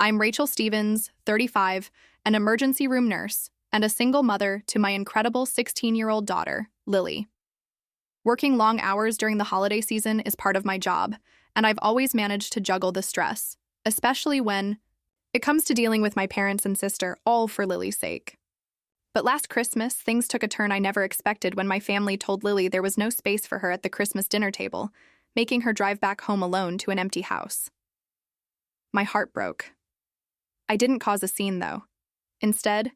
I'm Rachel Stevens, 35, an emergency room nurse, and a single mother to my incredible 16-year-old daughter, Lily. Working long hours during the holiday season is part of my job, and I've always managed to juggle the stress, especially when it comes to dealing with my parents and sister, all for Lily's sake. But last Christmas, things took a turn I never expected when my family told Lily there was no space for her at the Christmas dinner table, making her drive back home alone to an empty house. My heart broke. I didn't cause a scene, though. Instead,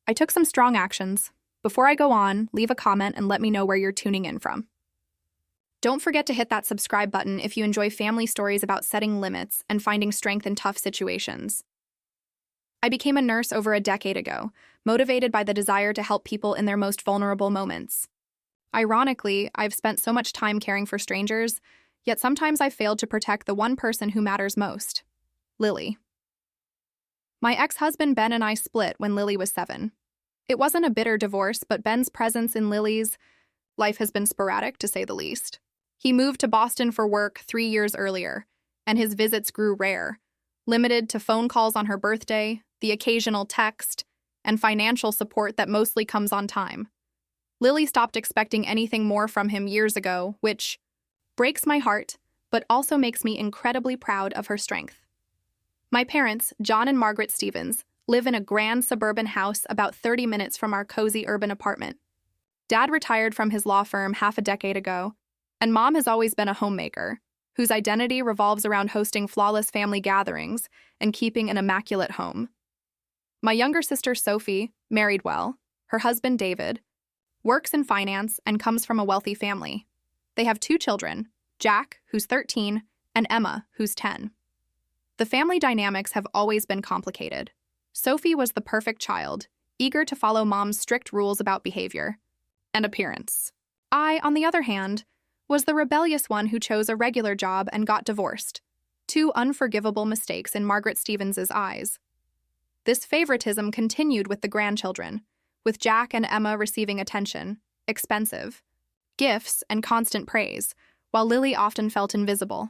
I took some strong actions. Before I go on, leave a comment and let me know where you're tuning in from. Don't forget to hit that subscribe button if you enjoy family stories about setting limits and finding strength in tough situations. I became a nurse over a decade ago, motivated by the desire to help people in their most vulnerable moments. Ironically, I've spent so much time caring for strangers, yet sometimes I've failed to protect the one person who matters most, Lily. My ex-husband Ben and I split when Lily was 7. It wasn't a bitter divorce, but Ben's presence in Lily's life has been sporadic, to say the least. He moved to Boston for work 3 years earlier, and his visits grew rare, limited to phone calls on her birthday, the occasional text, and financial support that mostly comes on time. Lily stopped expecting anything more from him years ago, which breaks my heart, but also makes me incredibly proud of her strength. My parents, John and Margaret Stevens, live in a grand suburban house about 30 minutes from our cozy urban apartment. Dad retired from his law firm half a decade ago, and Mom has always been a homemaker, whose identity revolves around hosting flawless family gatherings and keeping an immaculate home. My younger sister Sophie, married well, her husband David, works in finance and comes from a wealthy family. They have 2 children, Jack, who's 13, and Emma, who's 10. The family dynamics have always been complicated. Sophie was the perfect child, eager to follow Mom's strict rules about behavior and appearance. I, on the other hand, was the rebellious one who chose a regular job and got divorced. 2 unforgivable mistakes in Margaret Stevens' eyes. This favoritism continued with the grandchildren, with Jack and Emma receiving attention, expensive gifts, and constant praise, while Lily often felt invisible.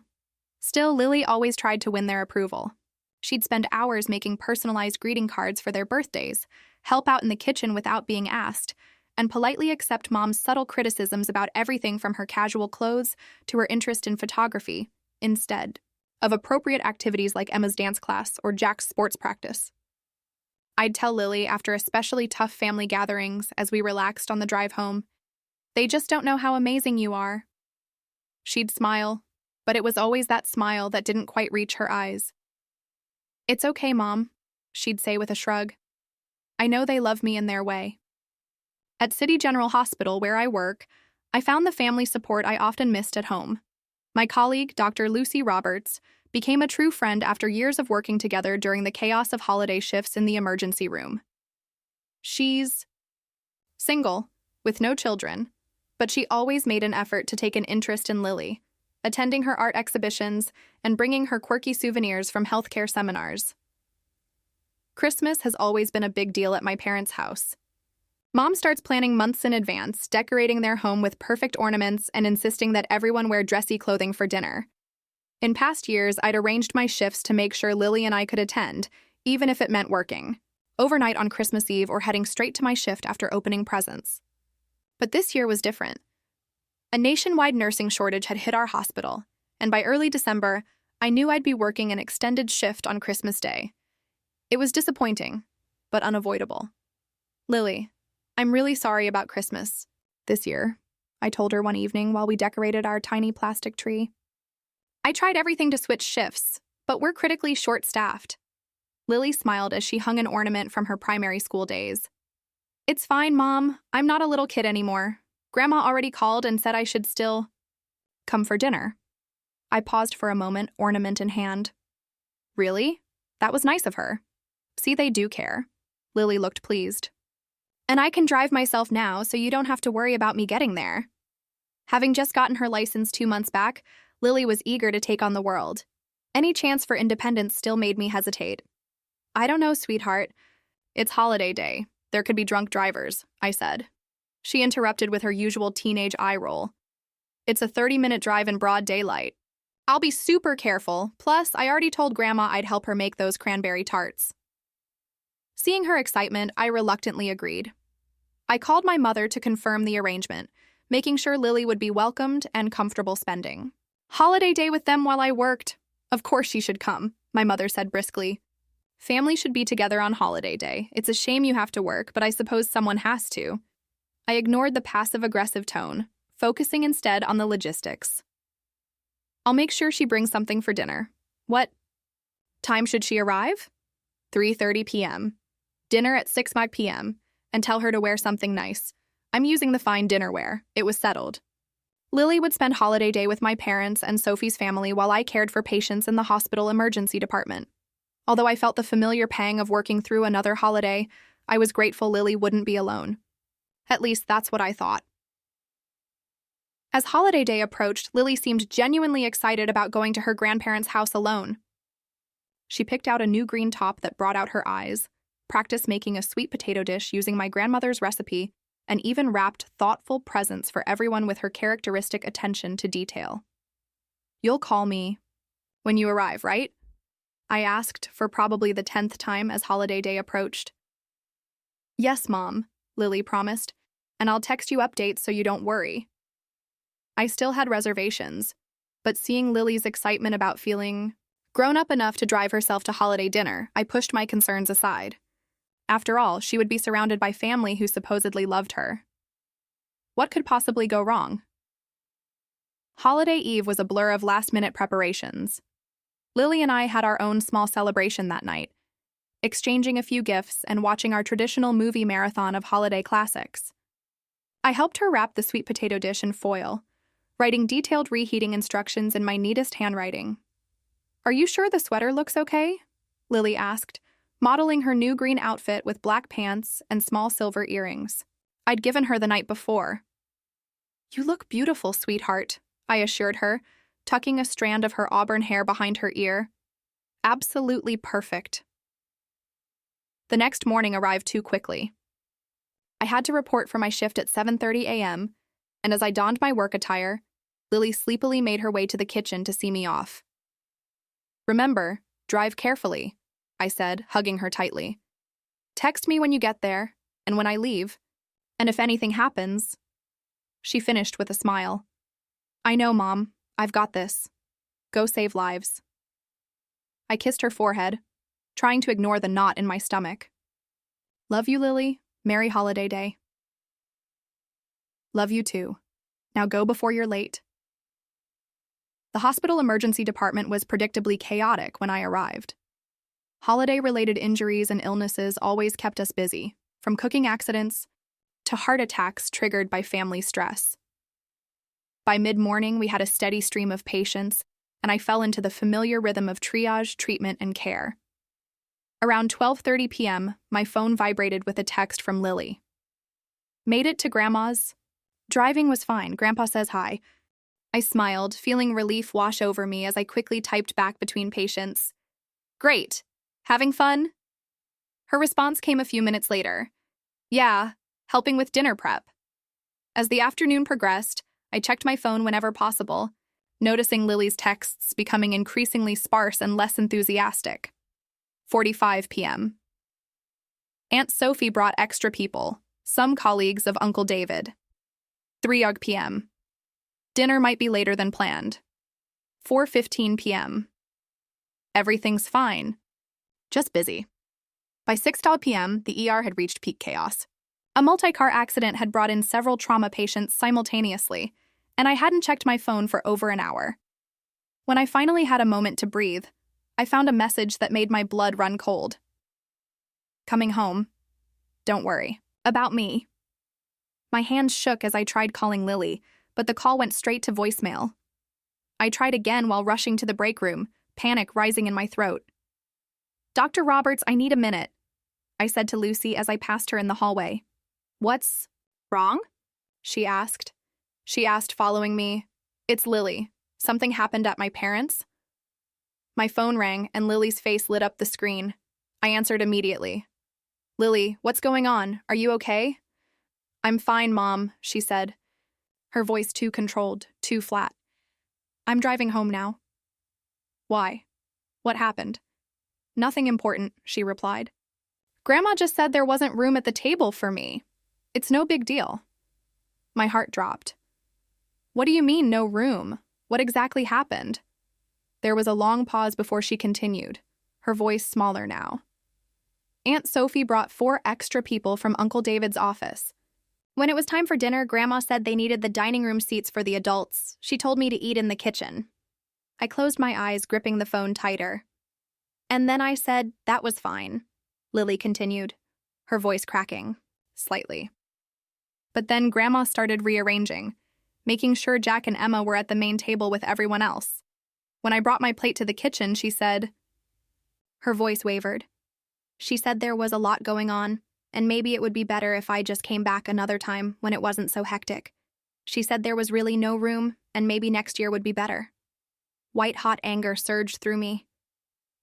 Still, Lily always tried to win their approval. She'd spend hours making personalized greeting cards for their birthdays, help out in the kitchen without being asked, and politely accept Mom's subtle criticisms about everything from her casual clothes to her interest in photography, instead of appropriate activities like Emma's dance class or Jack's sports practice. I'd tell Lily after especially tough family gatherings as we relaxed on the drive home, "They just don't know how amazing you are." She'd smile, but it was always that smile that didn't quite reach her eyes. "It's okay, Mom," she'd say with a shrug. "I know they love me in their way." At City General Hospital, where I work, I found the family support I often missed at home. My colleague, Dr. Lucy Roberts, became a true friend after years of working together during the chaos of holiday shifts in the emergency room. She's single, with no children, but she always made an effort to take an interest in Lily, attending her art exhibitions and bringing her quirky souvenirs from healthcare seminars. Christmas has always been a big deal at my parents' house. Mom starts planning months in advance, decorating their home with perfect ornaments and insisting that everyone wear dressy clothing for dinner. In past years, I'd arranged my shifts to make sure Lily and I could attend, even if it meant working overnight on Christmas Eve or heading straight to my shift after opening presents. But this year was different. A nationwide nursing shortage had hit our hospital, and by early December, I knew I'd be working an extended shift on Christmas Day. It was disappointing, but unavoidable. "Lily, I'm really sorry about Christmas this year," I told her one evening while we decorated our tiny plastic tree. "I tried everything to switch shifts, but we're critically short-staffed." Lily smiled as she hung an ornament from her primary school days. "It's fine, Mom. I'm not a little kid anymore. Grandma already called and said I should still come for dinner." I paused for a moment, ornament in hand. "Really? That was nice of her. See, they do care." Lily looked pleased. "And I can drive myself now, so you don't have to worry about me getting there." Having just gotten her license 2 months back, Lily was eager to take on the world. Any chance for independence still made me hesitate. "I don't know, sweetheart. It's holiday day. There could be drunk drivers," I said. She interrupted with her usual teenage eye roll. "It's a 30-minute drive in broad daylight." I'll be super careful. Plus, I already told Grandma I'd help her make those cranberry tarts. Seeing her excitement, I reluctantly agreed. I called my mother to confirm the arrangement, making sure Lily would be welcomed and comfortable spending holiday day with them while I worked. Of course she should come, my mother said briskly. Family should be together on holiday day. It's a shame you have to work, but I suppose someone has to. I ignored the passive-aggressive tone, focusing instead on the logistics. I'll make sure she brings something for dinner. What time should she arrive? 3:30 p.m. Dinner at 6 p.m. and tell her to wear something nice. I'm using the fine dinnerware. It was settled. Lily would spend holiday day with my parents and Sophie's family while I cared for patients in the hospital emergency department. Although I felt the familiar pang of working through another holiday, I was grateful Lily wouldn't be alone. At least that's what I thought. As holiday day approached, Lily seemed genuinely excited about going to her grandparents' house alone. She picked out a new green top that brought out her eyes, practiced making a sweet potato dish using my grandmother's recipe, and even wrapped thoughtful presents for everyone with her characteristic attention to detail. You'll call me when you arrive, right? I asked for probably the 10th time as holiday day approached. Yes, Mom, Lily promised, and I'll text you updates so you don't worry. I still had reservations, but seeing Lily's excitement about feeling grown up enough to drive herself to holiday dinner, I pushed my concerns aside. After all, she would be surrounded by family who supposedly loved her. What could possibly go wrong? Holiday Eve was a blur of last-minute preparations. Lily and I had our own small celebration that night, exchanging a few gifts and watching our traditional movie marathon of holiday classics. I helped her wrap the sweet potato dish in foil, writing detailed reheating instructions in my neatest handwriting. Are you sure the sweater looks okay? Lily asked, modeling her new green outfit with black pants and small silver earrings. I'd given her the night before. You look beautiful, sweetheart, I assured her, tucking a strand of her auburn hair behind her ear. Absolutely perfect. The next morning arrived too quickly. I had to report for my shift at 7:30 a.m., and as I donned my work attire, Lily sleepily made her way to the kitchen to see me off. Remember, drive carefully, I said, hugging her tightly. Text me when you get there, and when I leave, and if anything happens. She finished with a smile. I know, Mom. I've got this. Go save lives. I kissed her forehead, trying to ignore the knot in my stomach. Love you, Lily. Merry holiday day. Love you too. Now go before you're late. The hospital emergency department was predictably chaotic when I arrived. Holiday-related injuries and illnesses always kept us busy, from cooking accidents to heart attacks triggered by family stress. By mid-morning, we had a steady stream of patients, and I fell into the familiar rhythm of triage, treatment, and care. Around 12:30 p.m., my phone vibrated with a text from Lily. Made it to Grandma's. Driving was fine. Grandpa says hi. I smiled, feeling relief wash over me as I quickly typed back between patients. Great. Having fun? Her response came a few minutes later. Yeah, helping with dinner prep. As the afternoon progressed, I checked my phone whenever possible, noticing Lily's texts becoming increasingly sparse and less enthusiastic. 4:45 p.m. Aunt Sophie brought extra people, some colleagues of Uncle David. 3 p.m. Dinner might be later than planned. 4:15 p.m. Everything's fine. Just busy. By 6 p.m., the ER had reached peak chaos. A multi-car accident had brought in several trauma patients simultaneously, and I hadn't checked my phone for over an hour. When I finally had a moment to breathe, I found a message that made my blood run cold. Coming home. Don't worry. About me. My hands shook as I tried calling Lily, but the call went straight to voicemail. I tried again while rushing to the break room, panic rising in my throat. Dr. Roberts, I need a minute, I said to Lucy as I passed her in the hallway. What's wrong? She asked, following me. It's Lily. Something happened at my parents'? My phone rang and Lily's face lit up the screen. I answered immediately. Lily, what's going on? Are you okay? I'm fine, Mom, she said, her voice too controlled, too flat. I'm driving home now. Why? What happened? Nothing important, she replied. Grandma just said there wasn't room at the table for me. It's no big deal. My heart dropped. What do you mean, no room? What exactly happened? There was a long pause before she continued, her voice smaller now. Aunt Sophie brought 4 extra people from Uncle David's office. When it was time for dinner, Grandma said they needed the dining room seats for the adults. She told me to eat in the kitchen. I closed my eyes, gripping the phone tighter. And then I said that was fine, Lily continued, her voice cracking, slightly. But then Grandma started rearranging, making sure Jack and Emma were at the main table with everyone else. When I brought my plate to the kitchen, she said... Her voice wavered. She said there was a lot going on, and maybe it would be better if I just came back another time when it wasn't so hectic. She said there was really no room, and maybe next year would be better. White-hot anger surged through me.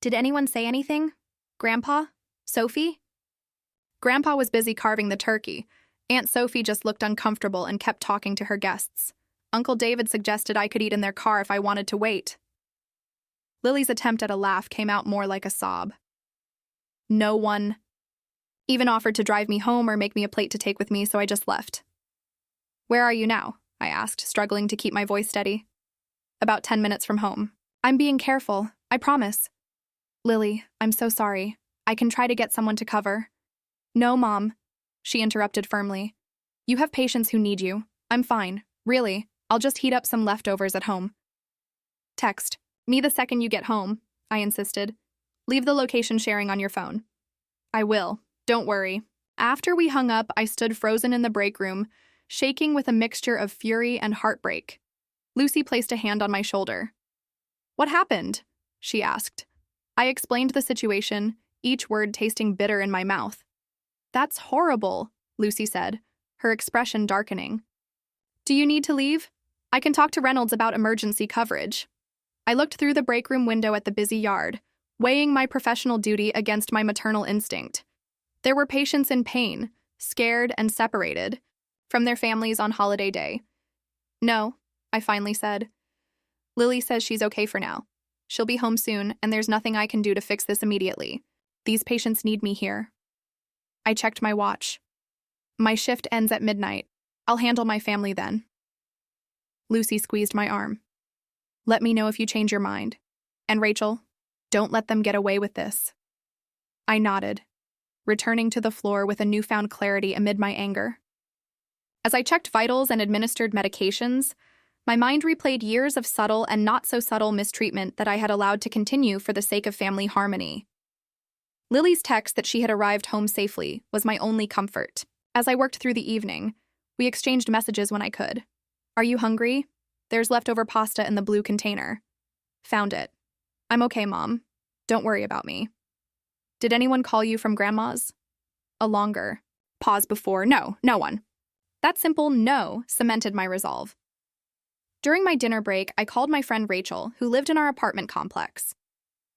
Did anyone say anything? Grandpa? Sophie? Grandpa was busy carving the turkey. Aunt Sophie just looked uncomfortable and kept talking to her guests. Uncle David suggested I could eat in their car if I wanted to wait. Lily's attempt at a laugh came out more like a sob. No one even offered to drive me home or make me a plate to take with me, so I just left. Where are you now? I asked, struggling to keep my voice steady. About 10 minutes from home. I'm being careful, I promise. Lily, I'm so sorry. I can try to get someone to cover. No, Mom, she interrupted firmly. You have patients who need you. I'm fine, really. I'll just heat up some leftovers at home. Text me the second you get home, I insisted. Leave the location sharing on your phone. I will. Don't worry. After we hung up, I stood frozen in the break room, shaking with a mixture of fury and heartbreak. Lucy placed a hand on my shoulder. What happened? She asked. I explained the situation, each word tasting bitter in my mouth. That's horrible, Lucy said, her expression darkening. Do you need to leave? I can talk to Reynolds about emergency coverage. I looked through the break room window at the busy yard, weighing my professional duty against my maternal instinct. There were patients in pain, scared and separated from their families on holiday day. No, I finally said. Lily says she's okay for now. She'll be home soon, and there's nothing I can do to fix this immediately. These patients need me here. I checked my watch. My shift ends at midnight. I'll handle my family then. Lucy squeezed my arm. Let me know if you change your mind. And Rachel, don't let them get away with this. I nodded, returning to the floor with a newfound clarity amid my anger. As I checked vitals and administered medications, my mind replayed years of subtle and not-so-subtle mistreatment that I had allowed to continue for the sake of family harmony. Lily's text that she had arrived home safely was my only comfort. As I worked through the evening, we exchanged messages when I could. Are you hungry? There's leftover pasta in the blue container. Found it. I'm okay, Mom. Don't worry about me. Did anyone call you from Grandma's? A longer pause before, no one. That simple no cemented my resolve. During my dinner break, I called my friend Rachel, who lived in our apartment complex.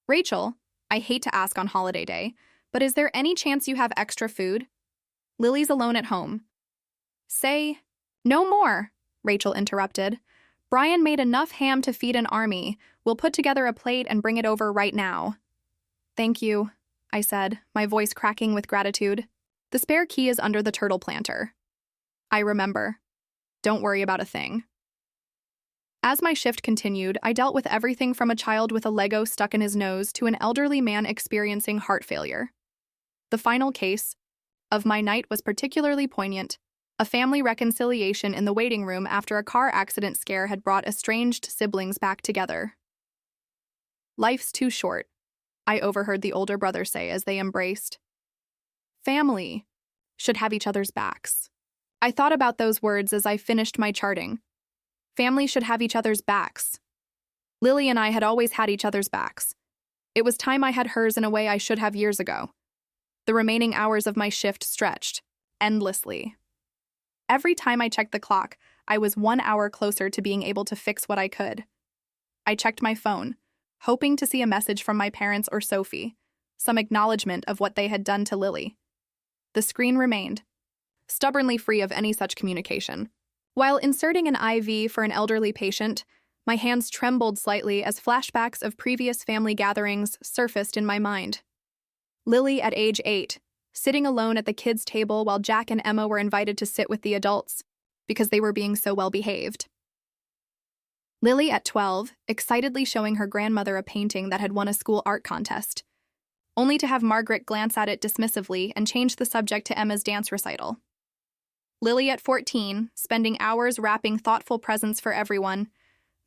Rachel, I hate to ask on holiday day, but is there any chance you have extra food? Lily's alone at home. Say, no more, Rachel interrupted. Brian made enough ham to feed an army. We'll put together a plate and bring it over right now. Thank you, I said, my voice cracking with gratitude. The spare key is under the turtle planter. I remember. Don't worry about a thing. As my shift continued, I dealt with everything from a child with a Lego stuck in his nose to an elderly man experiencing heart failure. The final case of my night was particularly poignant. A family reconciliation in the waiting room after a car accident scare had brought estranged siblings back together. Life's too short, I overheard the older brother say as they embraced. Family should have each other's backs. I thought about those words as I finished my charting. Family should have each other's backs. Lily and I had always had each other's backs. It was time I had hers in a way I should have years ago. The remaining hours of my shift stretched, endlessly. Every time I checked the clock, I was 1 hour closer to being able to fix what I could. I checked my phone, hoping to see a message from my parents or Sophie, some acknowledgement of what they had done to Lily. The screen remained, stubbornly free of any such communication. While inserting an IV for an elderly patient, My hands trembled slightly as flashbacks of previous family gatherings surfaced in my mind. Lily at age 8, sitting alone at the kids' table while Jack and Emma were invited to sit with the adults because they were being so well behaved. Lily at 12, excitedly showing her grandmother a painting that had won a school art contest, only to have Margaret glance at it dismissively and change the subject to Emma's dance recital. Lily at 14, spending hours wrapping thoughtful presents for everyone,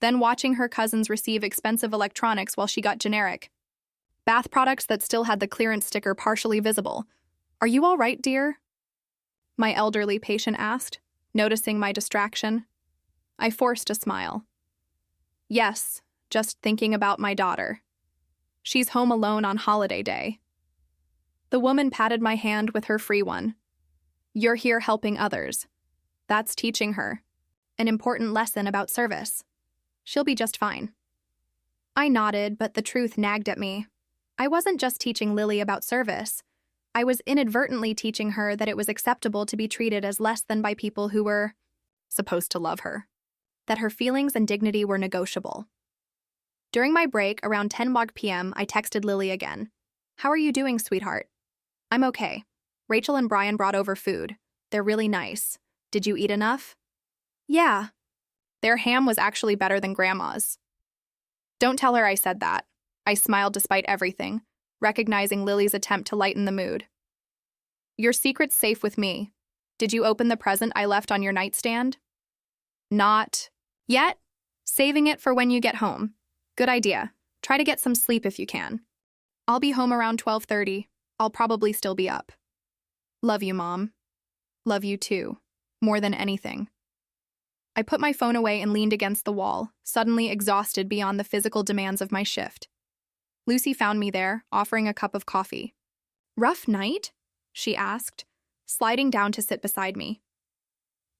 then watching her cousins receive expensive electronics while she got generic bath products that still had the clearance sticker partially visible. "Are you all right, dear?" my elderly patient asked, noticing my distraction. I forced a smile. "Yes, just thinking about my daughter. She's home alone on holiday day." The woman patted my hand with her free one. "You're here helping others. That's teaching her an important lesson about service. She'll be just fine." I nodded, but the truth nagged at me. I wasn't just teaching Lily about service. I was inadvertently teaching her that it was acceptable to be treated as less than by people who were supposed to love her, that her feelings and dignity were negotiable. During my break, around 10 p.m., I texted Lily again. "How are you doing, sweetheart?" "I'm okay. Rachel and Brian brought over food. They're really nice. Did you eat enough?" "Yeah." "Their ham was actually better than Grandma's." Don't tell her I said that. I smiled despite everything, recognizing Lily's attempt to lighten the mood. "Your secret's safe with me. Did you open the present I left on your nightstand?" "Not yet. Saving it for when you get home." "Good idea. Try to get some sleep if you can." "I'll be home around 12:30. I'll probably still be up." "Love you, Mom." "Love you too. More than anything." I put my phone away and leaned against the wall, suddenly exhausted beyond the physical demands of my shift. Lucy found me there, offering a cup of coffee. "Rough night?" she asked, sliding down to sit beside me.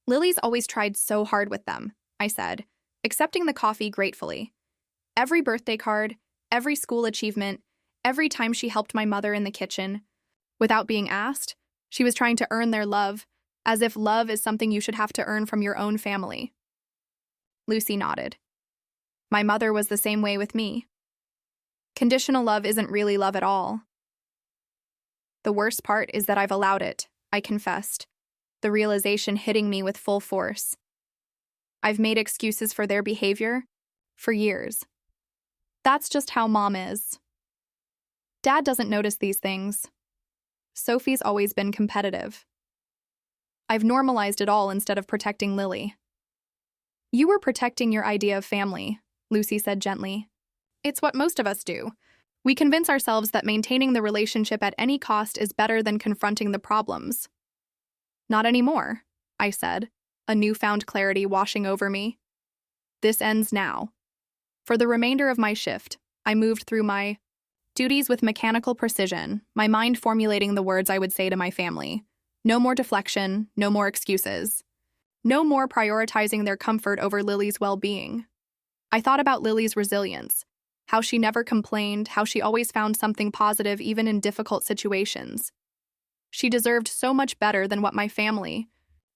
"Lily's always tried so hard with them," I said, accepting the coffee gratefully. Every birthday card, every school achievement, every time she helped my mother in the kitchen. Without being asked, she was trying to earn their love, as if love is something you should have to earn from your own family. Lucy nodded. "My mother was the same way with me. Conditional love isn't really love at all." "The worst part is that I've allowed it," I confessed, the realization hitting me with full force. "I've made excuses for their behavior for years. That's just how Mom is. Dad doesn't notice these things. Sophie's always been competitive. I've normalized it all instead of protecting Lily." "You were protecting your idea of family," Lucy said gently. "It's what most of us do. We convince ourselves that maintaining the relationship at any cost is better than confronting the problems." "Not anymore," I said, a newfound clarity washing over me. "This ends now." For the remainder of my shift, I moved through my duties with mechanical precision, my mind formulating the words I would say to my family. No more deflection, no more excuses. No more prioritizing their comfort over Lily's well-being. I thought about Lily's resilience, how she never complained, how she always found something positive even in difficult situations. She deserved so much better than what my family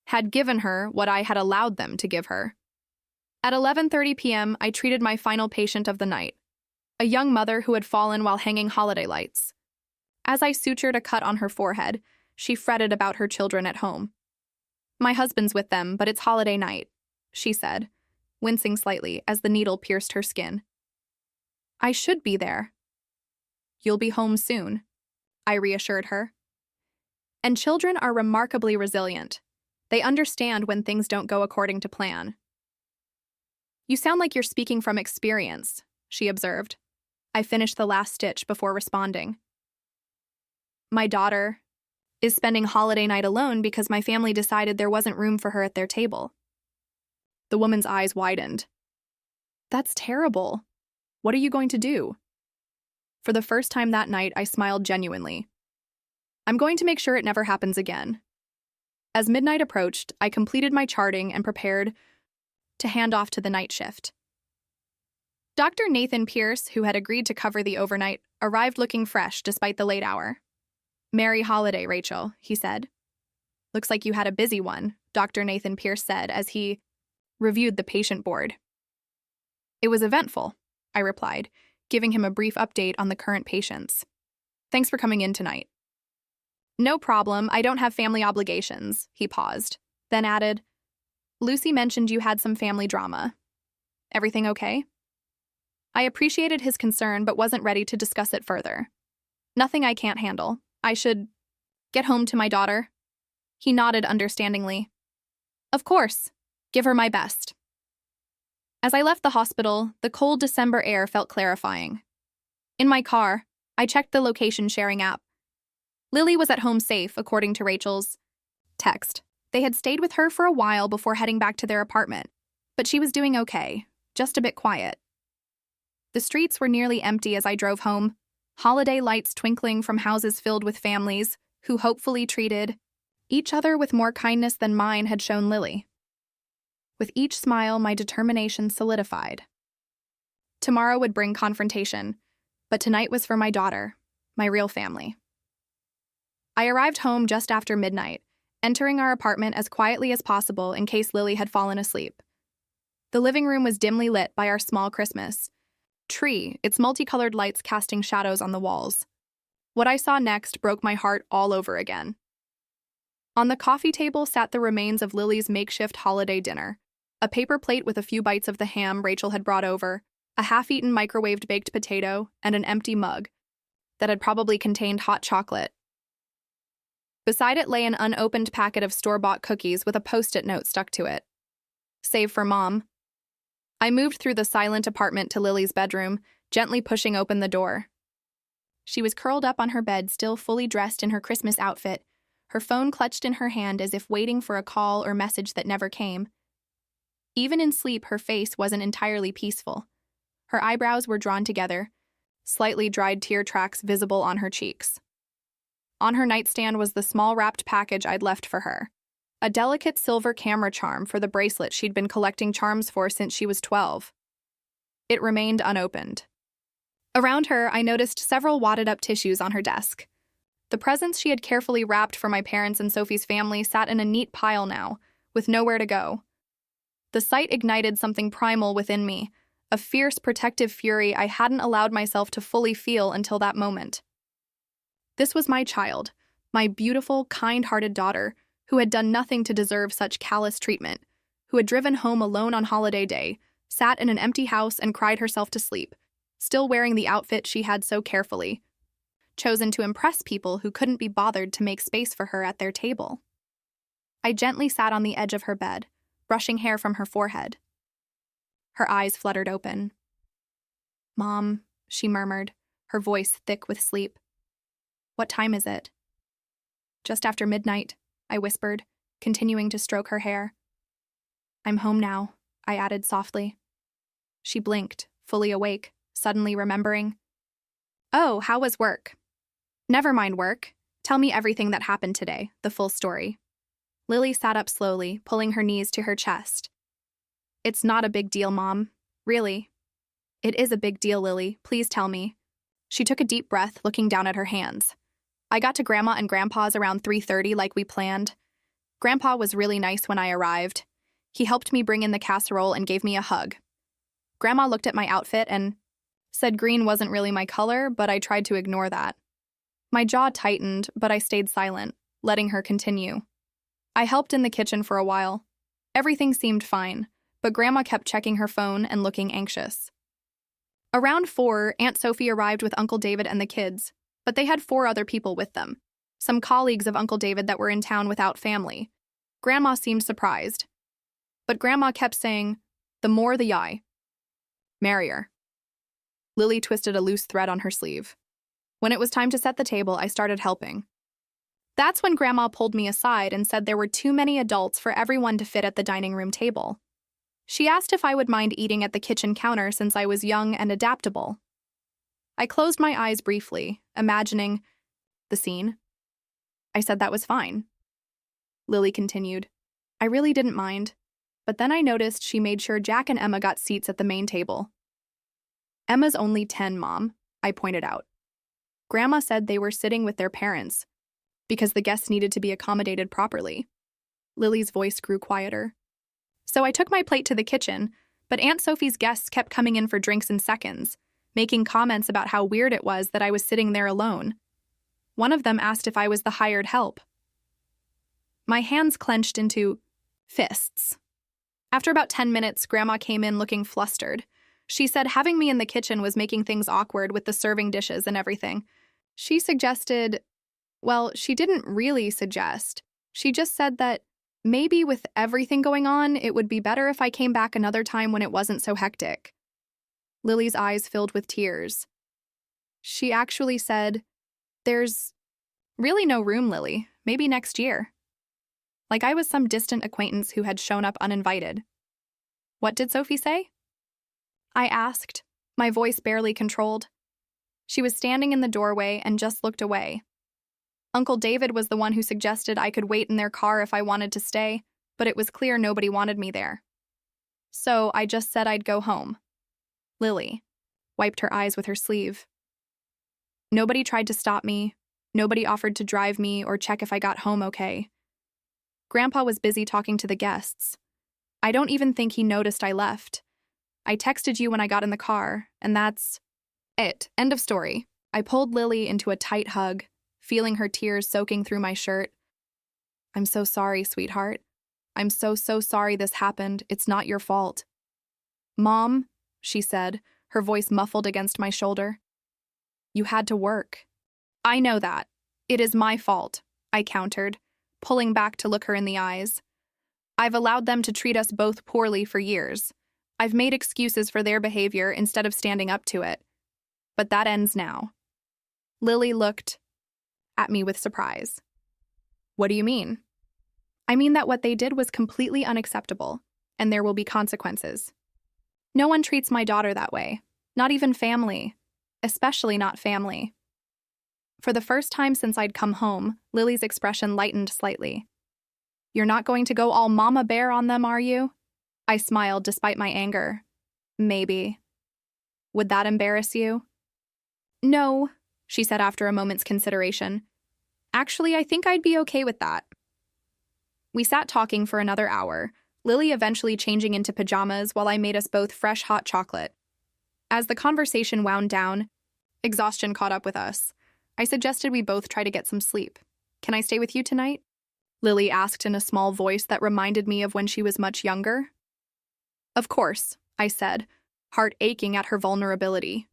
had given her, what I had allowed them to give her. At 11:30 p.m., I treated my final patient of the night, a young mother who had fallen while hanging holiday lights. As I sutured a cut on her forehead, she fretted about her children at home. "My husband's with them, but it's holiday night," she said, wincing slightly as the needle pierced her skin. "I should be there." "You'll be home soon," I reassured her. And children are remarkably resilient. They understand when things don't go according to plan. "You sound like you're speaking from experience," she observed. I finished the last stitch before responding. "My daughter is spending holiday night alone because my family decided there wasn't room for her at their table." The woman's eyes widened. "That's terrible. What are you going to do?" For the first time that night, I smiled genuinely. "I'm going to make sure it never happens again." As midnight approached, I completed my charting and prepared to hand off to the night shift. Dr. Nathan Pierce, who had agreed to cover the overnight, arrived looking fresh despite the late hour. "Merry holiday, Rachel," he said. "Looks like you had a busy one," Dr. Nathan Pierce said as he reviewed the patient board. It was eventful, I replied, giving him a brief update on the current patients. Thanks for coming in tonight. No problem, I don't have family obligations, he paused, then added, Lucy mentioned you had some family drama. Everything okay? I appreciated his concern but wasn't ready to discuss it further. Nothing I can't handle. I should get home to my daughter. He nodded understandingly. Of course. Give her my best. As I left the hospital, the cold December air felt clarifying. In my car, I checked the location sharing app. Lily was at home safe, according to Rachel's text. They had stayed with her for a while before heading back to their apartment, but she was doing okay, just a bit quiet. The streets were nearly empty as I drove home, holiday lights twinkling from houses filled with families who hopefully treated each other with more kindness than mine had shown Lily. With each smile, my determination solidified. Tomorrow would bring confrontation, but tonight was for my daughter, my real family. I arrived home just after midnight, entering our apartment as quietly as possible in case Lily had fallen asleep. The living room was dimly lit by our small Christmas tree, its multicolored lights casting shadows on the walls. What I saw next broke my heart all over again. On the coffee table sat the remains of Lily's makeshift holiday dinner, a paper plate with a few bites of the ham Rachel had brought over, a half-eaten microwaved baked potato, and an empty mug that had probably contained hot chocolate. Beside it lay an unopened packet of store-bought cookies with a post-it note stuck to it. Save for Mom. I moved through the silent apartment to Lily's bedroom, gently pushing open the door. She was curled up on her bed, still fully dressed in her Christmas outfit, her phone clutched in her hand as if waiting for a call or message that never came. Even in sleep, her face wasn't entirely peaceful. Her eyebrows were drawn together, slightly dried tear tracks visible on her cheeks. On her nightstand was the small wrapped package I'd left for her. A delicate silver camera charm for the bracelet she'd been collecting charms for since she was 12. It remained unopened. Around her, I noticed several wadded-up tissues on her desk. The presents she had carefully wrapped for my parents and Sophie's family sat in a neat pile now, with nowhere to go. The sight ignited something primal within me, a fierce protective fury I hadn't allowed myself to fully feel until that moment. This was my child, my beautiful, kind-hearted daughter, who had done nothing to deserve such callous treatment, who had driven home alone on holiday day, sat in an empty house and cried herself to sleep, still wearing the outfit she had so carefully, chosen to impress people who couldn't be bothered to make space for her at their table. I gently sat on the edge of her bed, brushing hair from her forehead. Her eyes fluttered open. Mom, she murmured, her voice thick with sleep. What time is it? Just after midnight, I whispered, continuing to stroke her hair. I'm home now, I added softly. She blinked, fully awake, suddenly remembering. Oh, how was work? Never mind work. Tell me everything that happened today, the full story. Lily sat up slowly, pulling her knees to her chest. It's not a big deal, Mom. Really. It is a big deal, Lily. Please tell me. She took a deep breath, looking down at her hands. I got to Grandma and Grandpa's around 3:30 like we planned. Grandpa was really nice when I arrived. He helped me bring in the casserole and gave me a hug. Grandma looked at my outfit and said green wasn't really my color, but I tried to ignore that. My jaw tightened, but I stayed silent, letting her continue. I helped in the kitchen for a while. Everything seemed fine, but Grandma kept checking her phone and looking anxious. Around 4, Aunt Sophie arrived with Uncle David and the kids, but they had 4 other people with them, some colleagues of Uncle David that were in town without family. Grandma seemed surprised. But Grandma kept saying, the more the yai. Merrier. Lily twisted a loose thread on her sleeve. When it was time to set the table, I started helping. That's when Grandma pulled me aside and said there were too many adults for everyone to fit at the dining room table. She asked if I would mind eating at the kitchen counter since I was young and adaptable. I closed my eyes briefly, imagining the scene. I said that was fine. Lily continued. I really didn't mind, but then I noticed she made sure Jack and Emma got seats at the main table. Emma's only 10, Mom, I pointed out. Grandma said they were sitting with their parents because the guests needed to be accommodated properly. Lily's voice grew quieter. So I took my plate to the kitchen, But Aunt Sophie's guests kept coming in for drinks in seconds, making comments about how weird it was that I was sitting there alone. One of them asked if I was the hired help. My hands clenched into fists. After about 10 minutes, Grandma came in looking flustered. She said having me in the kitchen was making things awkward with the serving dishes and everything. She suggested, well, she didn't really suggest. She just said that maybe with everything going on, it would be better if I came back another time when it wasn't so hectic. Lily's eyes filled with tears. She actually said, "There's really no room, Lily. Maybe next year." Like I was some distant acquaintance who had shown up uninvited. What did Sophie say? I asked, my voice barely controlled. She was standing in the doorway and just looked away. Uncle David was the one who suggested I could wait in their car if I wanted to stay, but it was clear nobody wanted me there. So I just said I'd go home. Lily wiped her eyes with her sleeve. Nobody tried to stop me. Nobody offered to drive me or check if I got home okay. Grandpa was busy talking to the guests. I don't even think he noticed I left. I texted you when I got in the car, and that's it. End of story. I pulled Lily into a tight hug, feeling her tears soaking through my shirt. I'm so sorry, sweetheart. I'm so sorry this happened. It's not your fault. Mom, she said, her voice muffled against my shoulder. You had to work. I know that. It is my fault, I countered, pulling back to look her in the eyes. I've allowed them to treat us both poorly for years. I've made excuses for their behavior instead of standing up to it. But that ends now. Lily looked at me with surprise. What do you mean? I mean that what they did was completely unacceptable, and there will be consequences. No one treats my daughter that way, not even family, especially not family. For the first time since I'd come home, Lily's expression lightened slightly. You're not going to go all mama bear on them, are you? I smiled despite my anger. Maybe. Would that embarrass you? No, she said after a moment's consideration. Actually, I think I'd be okay with that. We sat talking for another hour, Lily eventually changing into pajamas while I made us both fresh hot chocolate. As the conversation wound down, exhaustion caught up with us. I suggested we both try to get some sleep. Can I stay with you tonight? Lily asked in a small voice that reminded me of when she was much younger. Of course, I said, heart aching at her vulnerability.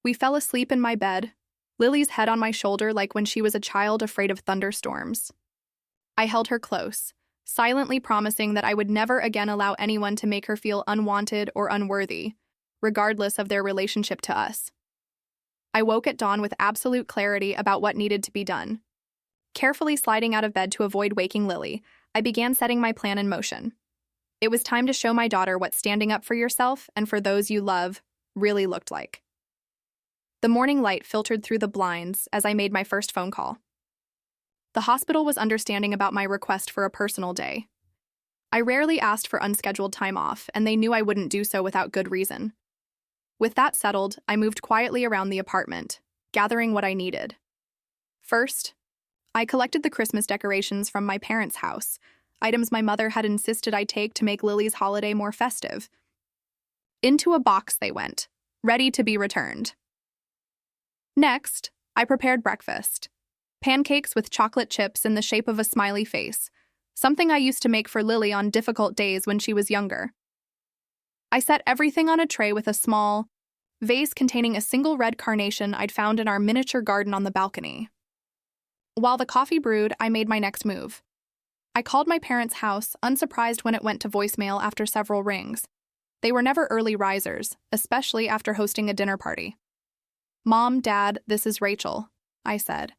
We fell asleep in my bed, Lily's head on my shoulder like when she was a child afraid of thunderstorms. I held her close, silently promising that I would never again allow anyone to make her feel unwanted or unworthy, regardless of their relationship to us. I woke at dawn with absolute clarity about what needed to be done. Carefully sliding out of bed to avoid waking Lily, I began setting my plan in motion. It was time to show my daughter what standing up for yourself and for those you love really looked like. The morning light filtered through the blinds as I made my first phone call. The hospital was understanding about my request for a personal day. I rarely asked for unscheduled time off, and they knew I wouldn't do so without good reason. With that settled, I moved quietly around the apartment, gathering what I needed. First, I collected the Christmas decorations from my parents' house, items my mother had insisted I take to make Lily's holiday more festive. Into a box they went, ready to be returned. Next, I prepared breakfast. Pancakes with chocolate chips in the shape of a smiley face, something I used to make for Lily on difficult days when she was younger. I set everything on a tray with a small vase containing a single red carnation I'd found in our miniature garden on the balcony. While the coffee brewed, I made my next move. I called my parents' house, unsurprised when it went to voicemail after several rings. They were never early risers, especially after hosting a dinner party. Mom, Dad, this is Rachel, I said,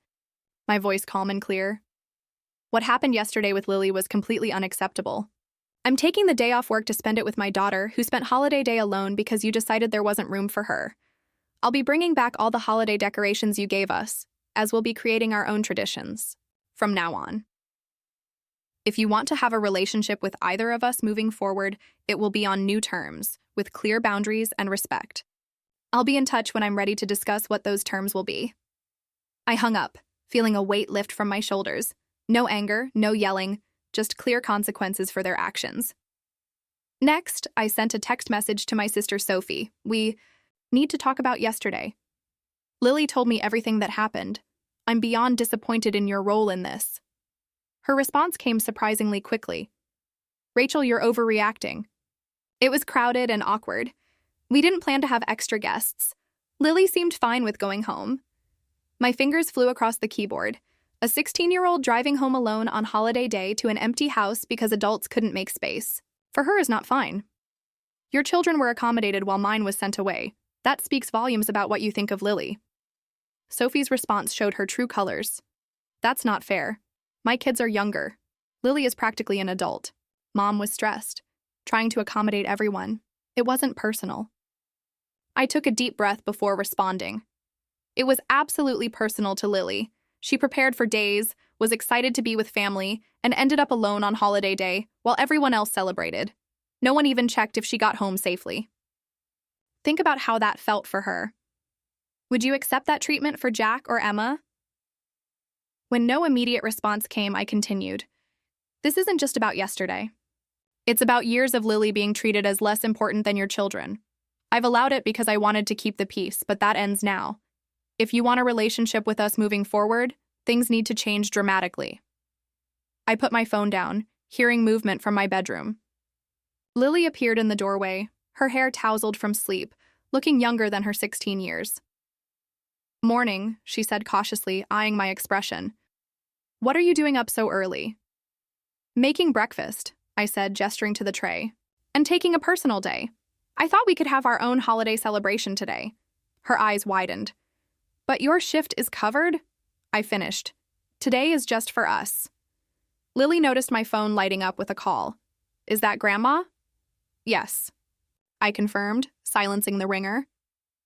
my voice calm and clear. What happened yesterday with Lily was completely unacceptable. I'm taking the day off work to spend it with my daughter, who spent holiday day alone because you decided there wasn't room for her. I'll be bringing back all the holiday decorations you gave us, as we'll be creating our own traditions from now on. If you want to have a relationship with either of us moving forward, it will be on new terms, with clear boundaries and respect. I'll be in touch when I'm ready to discuss what those terms will be. I hung up, feeling a weight lift from my shoulders. No anger, no yelling, just clear consequences for their actions. Next, I sent a text message to my sister Sophie. We need to talk about yesterday. Lily told me everything that happened. I'm beyond disappointed in your role in this. Her response came surprisingly quickly. Rachel, you're overreacting. It was crowded and awkward. We didn't plan to have extra guests. Lily seemed fine with going home. My fingers flew across the keyboard. A 16-year-old driving home alone on holiday day to an empty house because adults couldn't make space. For her is not fine. Your children were accommodated while mine was sent away. That speaks volumes about what you think of Lily. Sophie's response showed her true colors. That's not fair. My kids are younger. Lily is practically an adult. Mom was stressed, trying to accommodate everyone. It wasn't personal. I took a deep breath before responding. It was absolutely personal to Lily. She prepared for days, was excited to be with family, and ended up alone on holiday day while everyone else celebrated. No one even checked if she got home safely. Think about how that felt for her. Would you accept that treatment for Jack or Emma? When no immediate response came, I continued. This isn't just about yesterday. It's about years of Lily being treated as less important than your children. I've allowed it because I wanted to keep the peace, but that ends now. If you want a relationship with us moving forward, things need to change dramatically. I put my phone down, hearing movement from my bedroom. Lily appeared in the doorway, her hair tousled from sleep, looking younger than her 16 years. Morning, she said cautiously, eyeing my expression. What are you doing up so early? Making breakfast, I said, gesturing to the tray. And taking a personal day. I thought we could have our own holiday celebration today. Her eyes widened. But your shift is covered? I finished. Today is just for us. Lily noticed my phone lighting up with a call. Is that Grandma? Yes. I confirmed, silencing the ringer.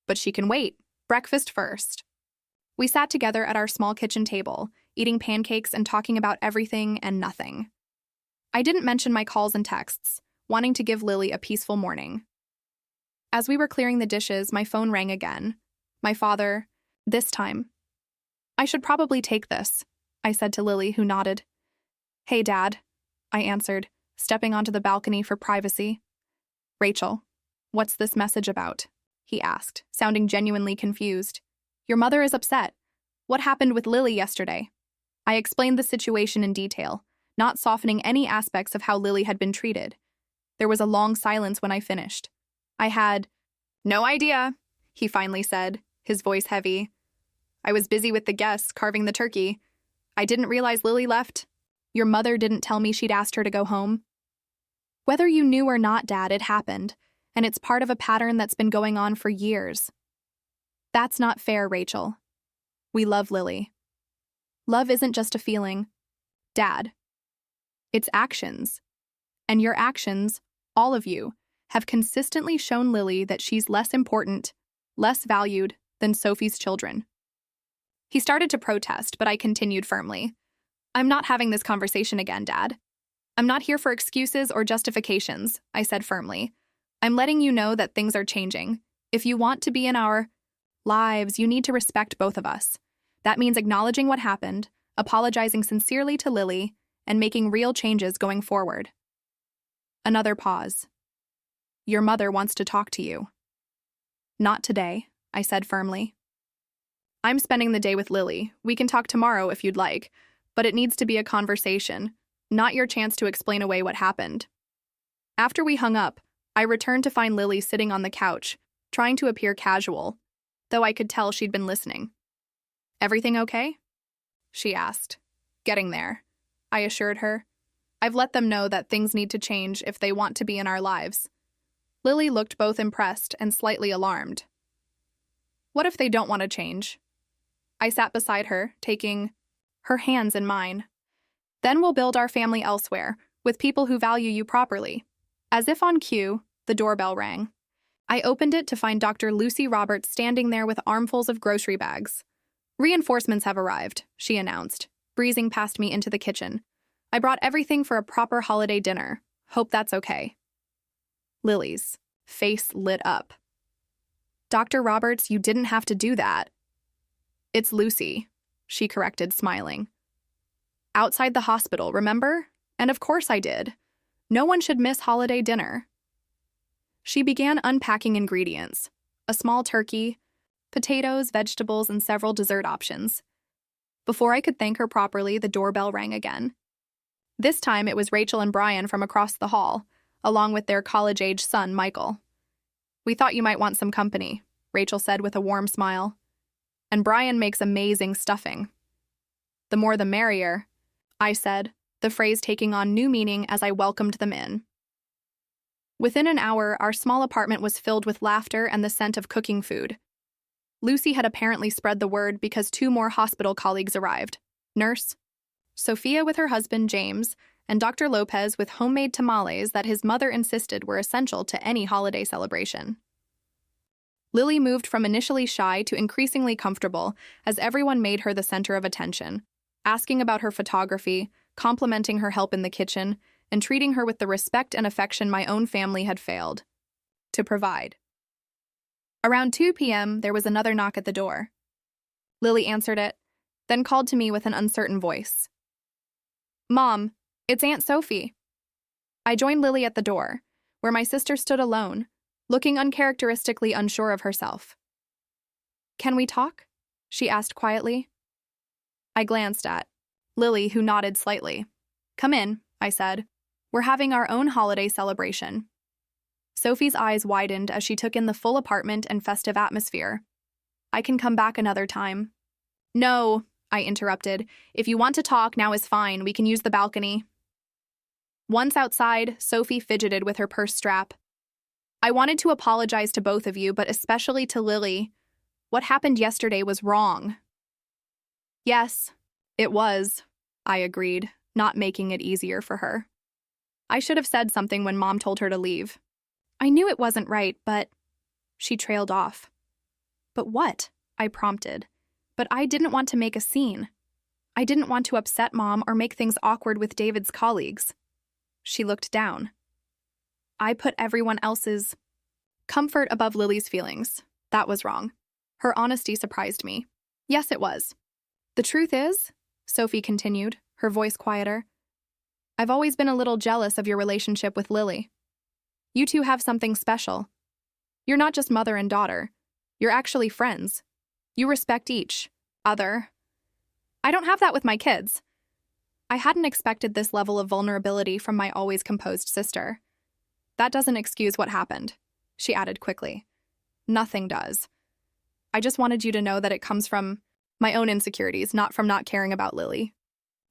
But she can wait. Breakfast first. We sat together at our small kitchen table, eating pancakes and talking about everything and nothing. I didn't mention my calls and texts, wanting to give Lily a peaceful morning. As we were clearing the dishes, my phone rang again. My father, this time. I should probably take this, I said to Lily, who nodded. Hey, Dad, I answered, stepping onto the balcony for privacy. Rachel, what's this message about? He asked, sounding genuinely confused. Your mother is upset. What happened with Lily yesterday? I explained the situation in detail, not softening any aspects of how Lily had been treated. There was a long silence when I finished. I had no idea, he finally said, his voice heavy. I was busy with the guests carving the turkey. I didn't realize Lily left. Your mother didn't tell me she'd asked her to go home. Whether you knew or not, Dad, it happened, and it's part of a pattern that's been going on for years. That's not fair, Rachel. We love Lily. Love isn't just a feeling, Dad. It's actions. And your actions, all of you, have consistently shown Lily that she's less important, less valued than Sophie's children. He started to protest, but I continued firmly. I'm not having this conversation again, Dad. I'm not here for excuses or justifications, I said firmly. I'm letting you know that things are changing. If you want to be in our lives, you need to respect both of us. That means acknowledging what happened, apologizing sincerely to Lily, and making real changes going forward. Another pause. Your mother wants to talk to you. Not today, I said firmly. I'm spending the day with Lily. We can talk tomorrow if you'd like, but it needs to be a conversation, not your chance to explain away what happened. After we hung up, I returned to find Lily sitting on the couch, trying to appear casual, though I could tell she'd been listening. Everything okay? She asked. Getting there, I assured her. I've let them know that things need to change if they want to be in our lives. Lily looked both impressed and slightly alarmed. What if they don't want to change? I sat beside her, taking her hands in mine. Then we'll build our family elsewhere, with people who value you properly. As if on cue, the doorbell rang. I opened it to find Dr. Lucy Roberts standing there with armfuls of grocery bags. Reinforcements have arrived, she announced, breezing past me into the kitchen. I brought everything for a proper holiday dinner. Hope that's okay. Lily's face lit up. Dr. Roberts, you didn't have to do that. It's Lucy, she corrected, smiling. Outside the hospital, remember? And of course I did. No one should miss holiday dinner. She began unpacking ingredients: a small turkey, potatoes, vegetables, and several dessert options. Before I could thank her properly, the doorbell rang again. This time it was Rachel and Brian from across the hall, along with their college-age son, Michael. "We thought you might want some company," Rachel said with a warm smile. "And Brian makes amazing stuffing." "The more the merrier," I said, the phrase taking on new meaning as I welcomed them in. Within an hour, our small apartment was filled with laughter and the scent of cooking food. Lucy had apparently spread the word because 2 more hospital colleagues arrived: Nurse Sophia with her husband, James, and Dr. Lopez with homemade tamales that his mother insisted were essential to any holiday celebration. Lily moved from initially shy to increasingly comfortable as everyone made her the center of attention, asking about her photography, complimenting her help in the kitchen, and treating her with the respect and affection my own family had failed to provide. Around 2 p.m., there was another knock at the door. Lily answered it, then called to me with an uncertain voice. "Mom, it's Aunt Sophie." I joined Lily at the door, where my sister stood alone, looking uncharacteristically unsure of herself. "Can we talk?" she asked quietly. I glanced at Lily, who nodded slightly. "Come in," I said. "We're having our own holiday celebration." Sophie's eyes widened as she took in the full apartment and festive atmosphere. "I can come back another time." "No," I interrupted. "If you want to talk, now is fine. We can use the balcony." Once outside, Sophie fidgeted with her purse strap. "I wanted to apologize to both of you, but especially to Lily. What happened yesterday was wrong." "Yes, it was," I agreed, not making it easier for her. "I should have said something when Mom told her to leave. I knew it wasn't right, but—" She trailed off. "But what?" I prompted. But I didn't want to make a scene. I didn't want to upset Mom or make things awkward with David's colleagues. She looked down. "I put everyone else's comfort above Lily's feelings. That was wrong." Her honesty surprised me. "Yes, it was. The truth is," Sophie continued, her voice quieter, "I've always been a little jealous of your relationship with Lily. You two have something special. You're not just mother and daughter. You're actually friends. You respect each other. I don't have that with my kids." I hadn't expected this level of vulnerability from my always composed sister. "That doesn't excuse what happened," she added quickly. "Nothing does. I just wanted you to know that it comes from my own insecurities, not from not caring about Lily.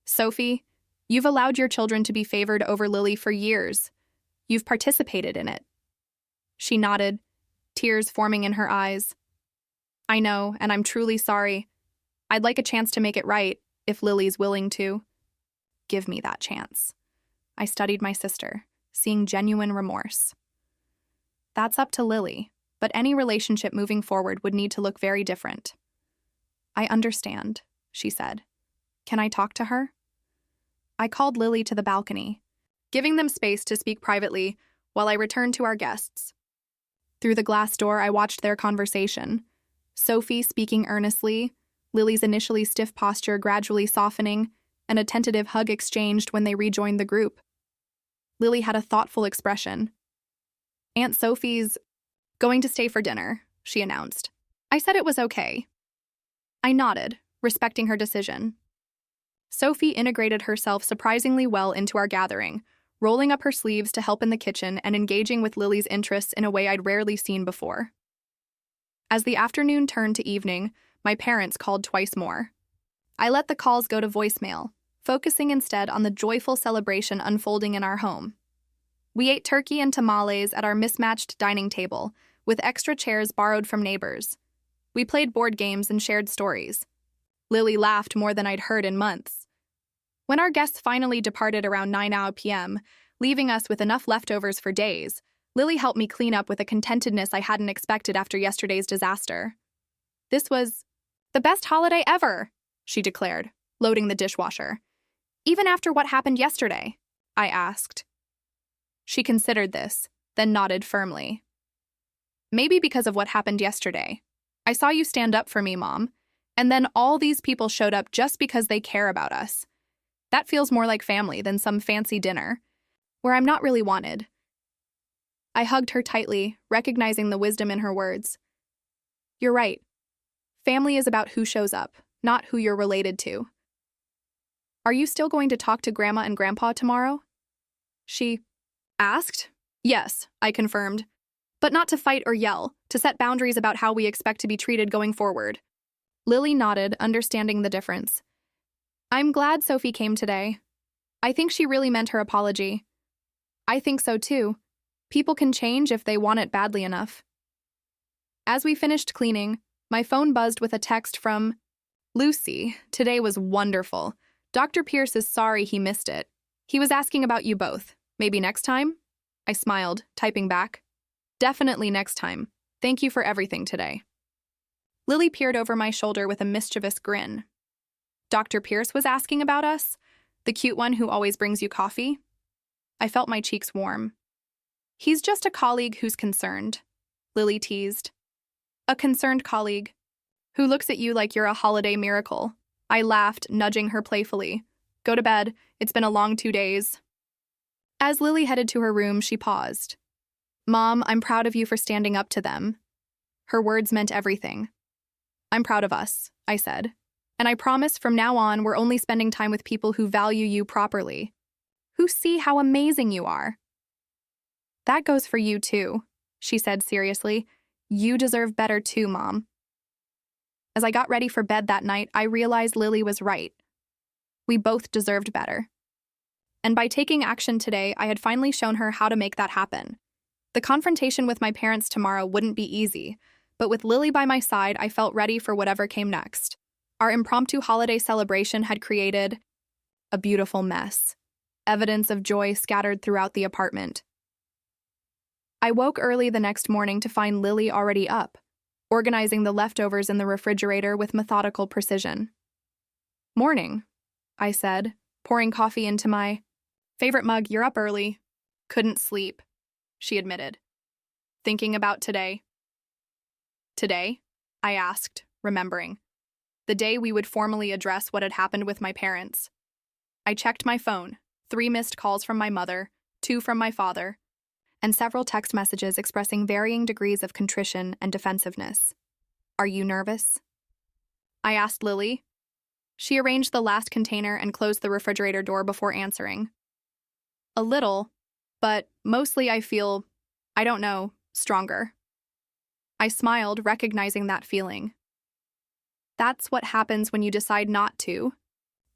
Sophie, you've allowed your children to be favored over Lily for years. You've participated in it." She nodded, tears forming in her eyes. "I know, and I'm truly sorry. I'd like a chance to make it right, if Lily's willing to." "Give me that chance." I studied my sister, seeing genuine remorse. "That's up to Lily, but any relationship moving forward would need to look very different." "I understand," she said. "Can I talk to her?" I called Lily to the balcony, giving them space to speak privately while I returned to our guests. Through the glass door, I watched their conversation. Sophie speaking earnestly, Lily's initially stiff posture gradually softening, and a tentative hug exchanged when they rejoined the group. Lily had a thoughtful expression. "Aunt Sophie's going to stay for dinner," she announced. I said it was okay. I nodded, respecting her decision. Sophie integrated herself surprisingly well into our gathering, rolling up her sleeves to help in the kitchen and engaging with Lily's interests in a way I'd rarely seen before. As the afternoon turned to evening, my parents called twice more. I let the calls go to voicemail, focusing instead on the joyful celebration unfolding in our home. We ate turkey and tamales at our mismatched dining table, with extra chairs borrowed from neighbors. We played board games and shared stories. Lily laughed more than I'd heard in months. When our guests finally departed around 9 p.m., leaving us with enough leftovers for days, Lily helped me clean up with a contentedness I hadn't expected after yesterday's disaster. "This was the best holiday ever," she declared, loading the dishwasher. "Even after what happened yesterday?" I asked. She considered this, then nodded firmly. "Maybe because of what happened yesterday. I saw you stand up for me, Mom, and then all these people showed up just because they care about us. That feels more like family than some fancy dinner, where I'm not really wanted." I hugged her tightly, recognizing the wisdom in her words. You're right. Family is about who shows up, not who you're related to. Are you still going to talk to Grandma and Grandpa tomorrow? She asked. Yes, I confirmed. But not to fight or yell, to set boundaries about how we expect to be treated going forward. Lily nodded, understanding the difference. I'm glad Sophie came today. I think she really meant her apology. I think so too. People can change if they want it badly enough. As we finished cleaning, my phone buzzed with a text from Lucy. Today was wonderful. Dr. Pierce is sorry he missed it. He was asking about you both. Maybe next time? I smiled, typing back. Definitely next time. Thank you for everything today. Lily peered over my shoulder with a mischievous grin. Dr. Pierce was asking about us? The cute one who always brings you coffee? I felt my cheeks warm. He's just a colleague who's concerned, Lily teased. A concerned colleague who looks at you like you're a holiday miracle. I laughed, nudging her playfully. Go to bed. It's been a long 2 days. As Lily headed to her room, she paused. Mom, I'm proud of you for standing up to them. Her words meant everything. I'm proud of us, I said. And I promise from now on we're only spending time with people who value you properly, who see how amazing you are. That goes for you too, she said seriously. You deserve better too, Mom. As I got ready for bed that night, I realized Lily was right. We both deserved better. And by taking action today, I had finally shown her how to make that happen. The confrontation with my parents tomorrow wouldn't be easy, but with Lily by my side, I felt ready for whatever came next. Our impromptu holiday celebration had created a beautiful mess, evidence of joy scattered throughout the apartment. I woke early the next morning to find Lily already up, organizing the leftovers in the refrigerator with methodical precision. Morning, I said, pouring coffee into my favorite mug. You're up early. Couldn't sleep, she admitted. Thinking about today. Today? I asked, remembering. The day we would formally address what had happened with my parents. I checked my phone, 3 missed calls from my mother, 2 from my father, and several text messages expressing varying degrees of contrition and defensiveness. Are you nervous? I asked Lily. She arranged the last container and closed the refrigerator door before answering. A little, but mostly I feel, I don't know, stronger. I smiled, recognizing that feeling. That's what happens when you decide not to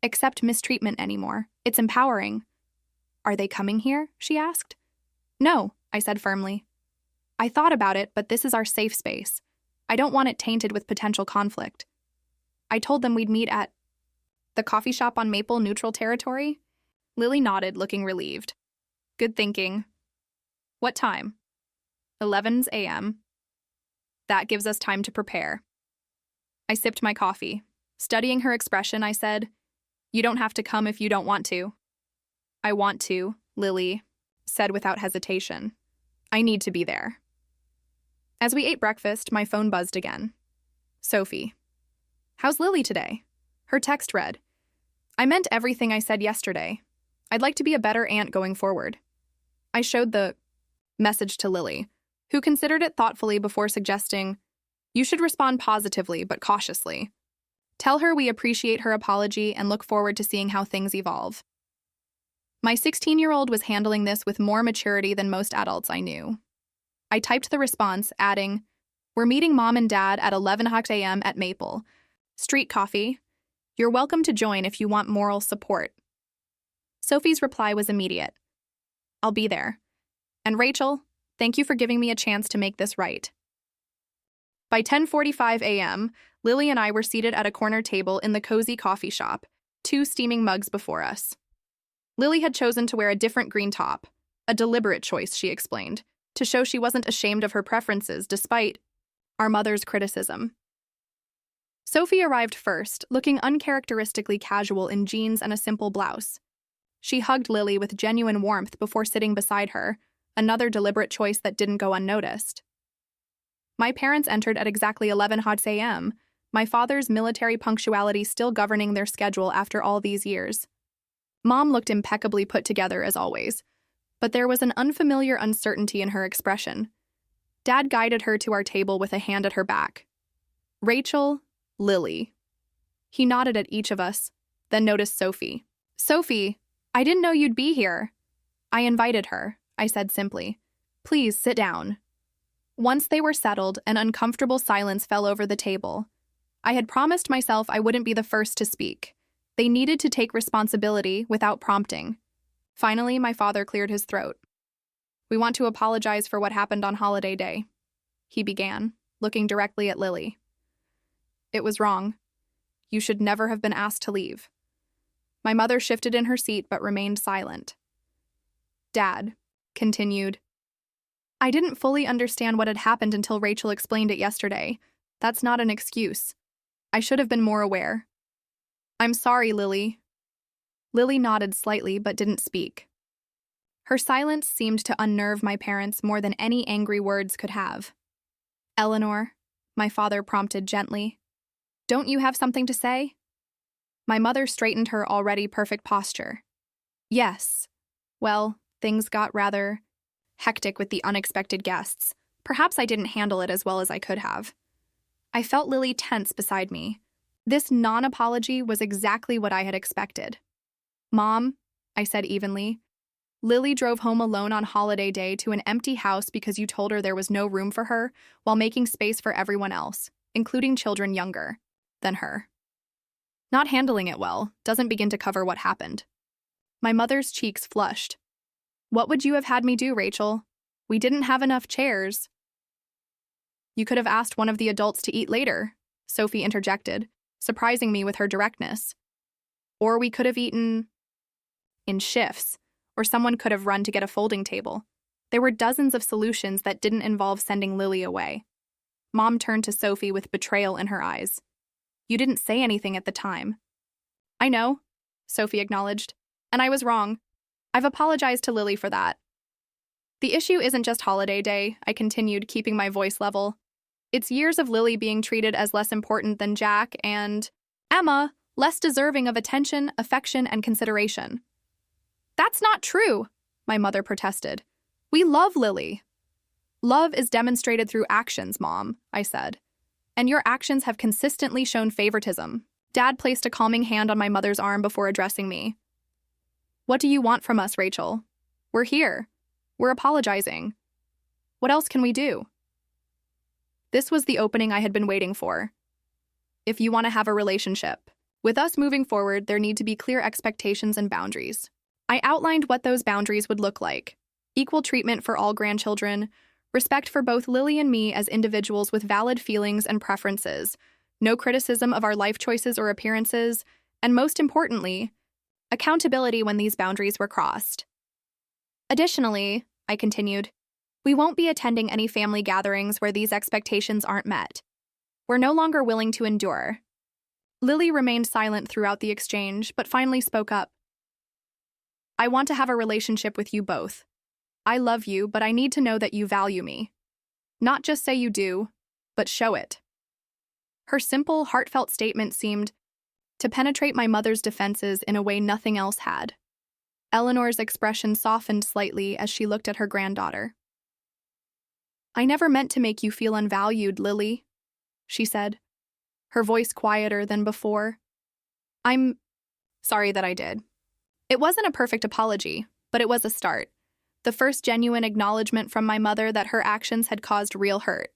accept mistreatment anymore. It's empowering. Are they coming here? She asked. No, I said firmly. I thought about it, but this is our safe space. I don't want it tainted with potential conflict. I told them we'd meet at the coffee shop on Maple neutral territory. Lily nodded, looking relieved. Good thinking. What time? 11 a.m. That gives us time to prepare. I sipped my coffee. Studying her expression, I said, You don't have to come if you don't want to. I want to, Lily said without hesitation. I need to be there. As we ate breakfast, my phone buzzed again. Sophie. How's Lily today? Her text read, I meant everything I said yesterday. I'd like to be a better aunt going forward. I showed the message to Lily, who considered it thoughtfully before suggesting, You should respond positively but cautiously. Tell her we appreciate her apology and look forward to seeing how things evolve. My 16-year-old was handling this with more maturity than most adults I knew. I typed the response, adding, We're meeting Mom and Dad at 11 a.m. at Maple. Street coffee. You're welcome to join if you want moral support. Sophie's reply was immediate. I'll be there. And Rachel, thank you for giving me a chance to make this right. By 10:45 a.m., Lily and I were seated at a corner table in the cozy coffee shop, 2 steaming mugs before us. Lily had chosen to wear a different green top, a deliberate choice, she explained, to show she wasn't ashamed of her preferences despite our mother's criticism. Sophie arrived first, looking uncharacteristically casual in jeans and a simple blouse. She hugged Lily with genuine warmth before sitting beside her, another deliberate choice that didn't go unnoticed. My parents entered at exactly 11 a.m., my father's military punctuality still governing their schedule after all these years. Mom looked impeccably put together as always, but there was an unfamiliar uncertainty in her expression. Dad guided her to our table with a hand at her back. Rachel, Lily. He nodded at each of us, then noticed Sophie. Sophie, I didn't know you'd be here. I invited her, I said simply. Please sit down. Once they were settled, an uncomfortable silence fell over the table. I had promised myself I wouldn't be the first to speak. They needed to take responsibility without prompting. Finally, my father cleared his throat. We want to apologize for what happened on holiday day, he began, looking directly at Lily. It was wrong. You should never have been asked to leave. My mother shifted in her seat but remained silent. Dad continued. I didn't fully understand what had happened until Rachel explained it yesterday. That's not an excuse. I should have been more aware. I'm sorry, Lily. Lily nodded slightly but didn't speak. Her silence seemed to unnerve my parents more than any angry words could have. Eleanor, my father prompted gently. Don't you have something to say? My mother straightened her already perfect posture. Yes. Well, things got rather hectic with the unexpected guests. Perhaps I didn't handle it as well as I could have. I felt Lily tense beside me. This non-apology was exactly what I had expected. Mom, I said evenly, Lily drove home alone on holiday day to an empty house because you told her there was no room for her while making space for everyone else, including children younger than her. Not handling it well doesn't begin to cover what happened. My mother's cheeks flushed. What would you have had me do, Rachel? We didn't have enough chairs. You could have asked one of the adults to eat later, Sophie interjected, surprising me with her directness. Or we could have eaten in shifts, or someone could have run to get a folding table. There were dozens of solutions that didn't involve sending Lily away. Mom turned to Sophie with betrayal in her eyes. You didn't say anything at the time. I know, Sophie acknowledged, and I was wrong. I've apologized to Lily for that. The issue isn't just holiday day, I continued, keeping my voice level. It's years of Lily being treated as less important than Jack and Emma, less deserving of attention, affection, and consideration. That's not true, my mother protested. We love Lily. Love is demonstrated through actions, Mom, I said. And your actions have consistently shown favoritism. Dad placed a calming hand on my mother's arm before addressing me. What do you want from us, Rachel? We're here. We're apologizing. What else can we do? This was the opening I had been waiting for. If you want to have a relationship with us moving forward, there need to be clear expectations and boundaries. I outlined what those boundaries would look like. Equal treatment for all grandchildren, respect for both Lily and me as individuals with valid feelings and preferences, no criticism of our life choices or appearances, and most importantly, accountability when these boundaries were crossed. Additionally, I continued, we won't be attending any family gatherings where these expectations aren't met. We're no longer willing to endure. Lily remained silent throughout the exchange, but finally spoke up. I want to have a relationship with you both. I love you, but I need to know that you value me. Not just say you do, but show it. Her simple, heartfelt statement seemed to penetrate my mother's defenses in a way nothing else had. Eleanor's expression softened slightly as she looked at her granddaughter. I never meant to make you feel unvalued, Lily, she said, her voice quieter than before. I'm sorry that I did. It wasn't a perfect apology, but it was a start. The first genuine acknowledgement from my mother that her actions had caused real hurt.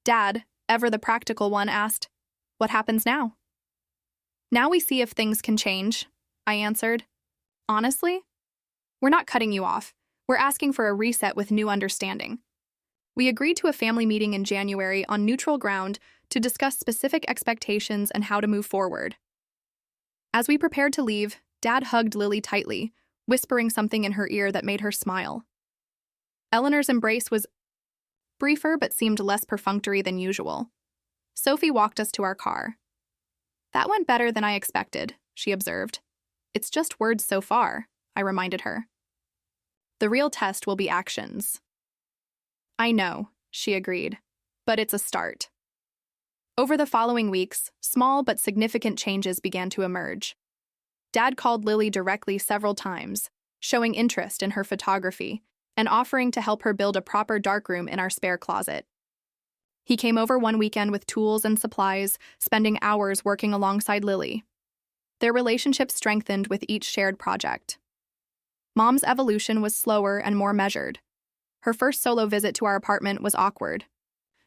Dad, ever the practical one, asked, "What happens now?" Now we see if things can change, I answered. Honestly, we're not cutting you off. We're asking for a reset with new understanding. We agreed to a family meeting in January on neutral ground to discuss specific expectations and how to move forward. As we prepared to leave, Dad hugged Lily tightly, whispering something in her ear that made her smile. Eleanor's embrace was briefer but seemed less perfunctory than usual. Sophie walked us to our car. That went better than I expected, she observed. It's just words so far, I reminded her. The real test will be actions. I know, she agreed, but it's a start. Over the following weeks, small but significant changes began to emerge. Dad called Lily directly several times, showing interest in her photography and offering to help her build a proper darkroom in our spare closet. He came over one weekend with tools and supplies, spending hours working alongside Lily. Their relationship strengthened with each shared project. Mom's evolution was slower and more measured. Her first solo visit to our apartment was awkward.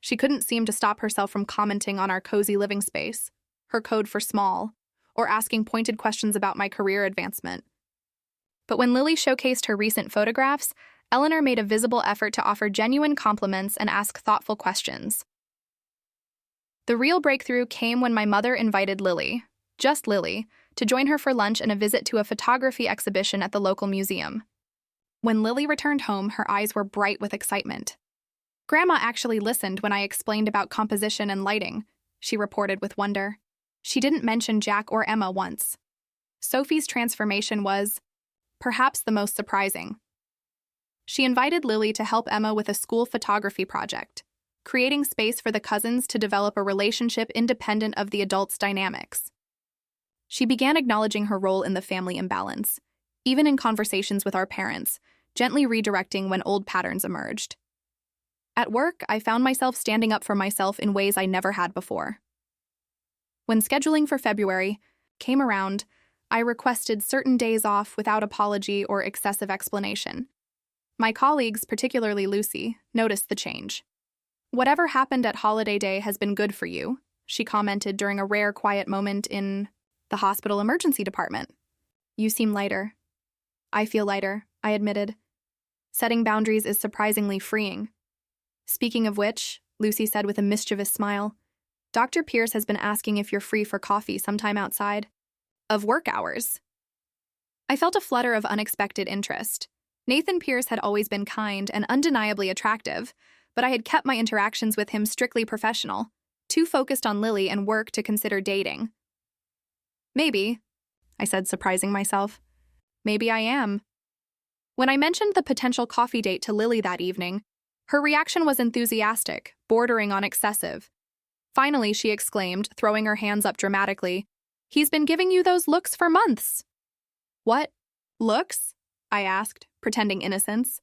She couldn't seem to stop herself from commenting on our cozy living space, her code for small, or asking pointed questions about my career advancement. But when Lily showcased her recent photographs, Eleanor made a visible effort to offer genuine compliments and ask thoughtful questions. The real breakthrough came when my mother invited Lily, just Lily, to join her for lunch and a visit to a photography exhibition at the local museum. When Lily returned home, her eyes were bright with excitement. "Grandma actually listened when I explained about composition and lighting," she reported with wonder. She didn't mention Jack or Emma once. Sophie's transformation was, perhaps, the most surprising. She invited Lily to help Emma with a school photography project, creating space for the cousins to develop a relationship independent of the adults' dynamics. She began acknowledging her role in the family imbalance, even in conversations with our parents, gently redirecting when old patterns emerged. At work, I found myself standing up for myself in ways I never had before. When scheduling for February came around, I requested certain days off without apology or excessive explanation. My colleagues, particularly Lucy, noticed the change. "Whatever happened at holiday day has been good for you," she commented during a rare quiet moment in the hospital emergency department. "You seem lighter." "I feel lighter," I admitted. "Setting boundaries is surprisingly freeing." "Speaking of which," Lucy said with a mischievous smile, "Dr. Pierce has been asking if you're free for coffee sometime outside of work hours." I felt a flutter of unexpected interest. Nathan Pierce had always been kind and undeniably attractive, but I had kept my interactions with him strictly professional, too focused on Lily and work to consider dating. "Maybe," I said, surprising myself. "Maybe I am." When I mentioned the potential coffee date to Lily that evening, her reaction was enthusiastic, bordering on excessive. Finally, she exclaimed, throwing her hands up dramatically, "He's been giving you those looks for months." "What? Looks?" I asked, pretending innocence.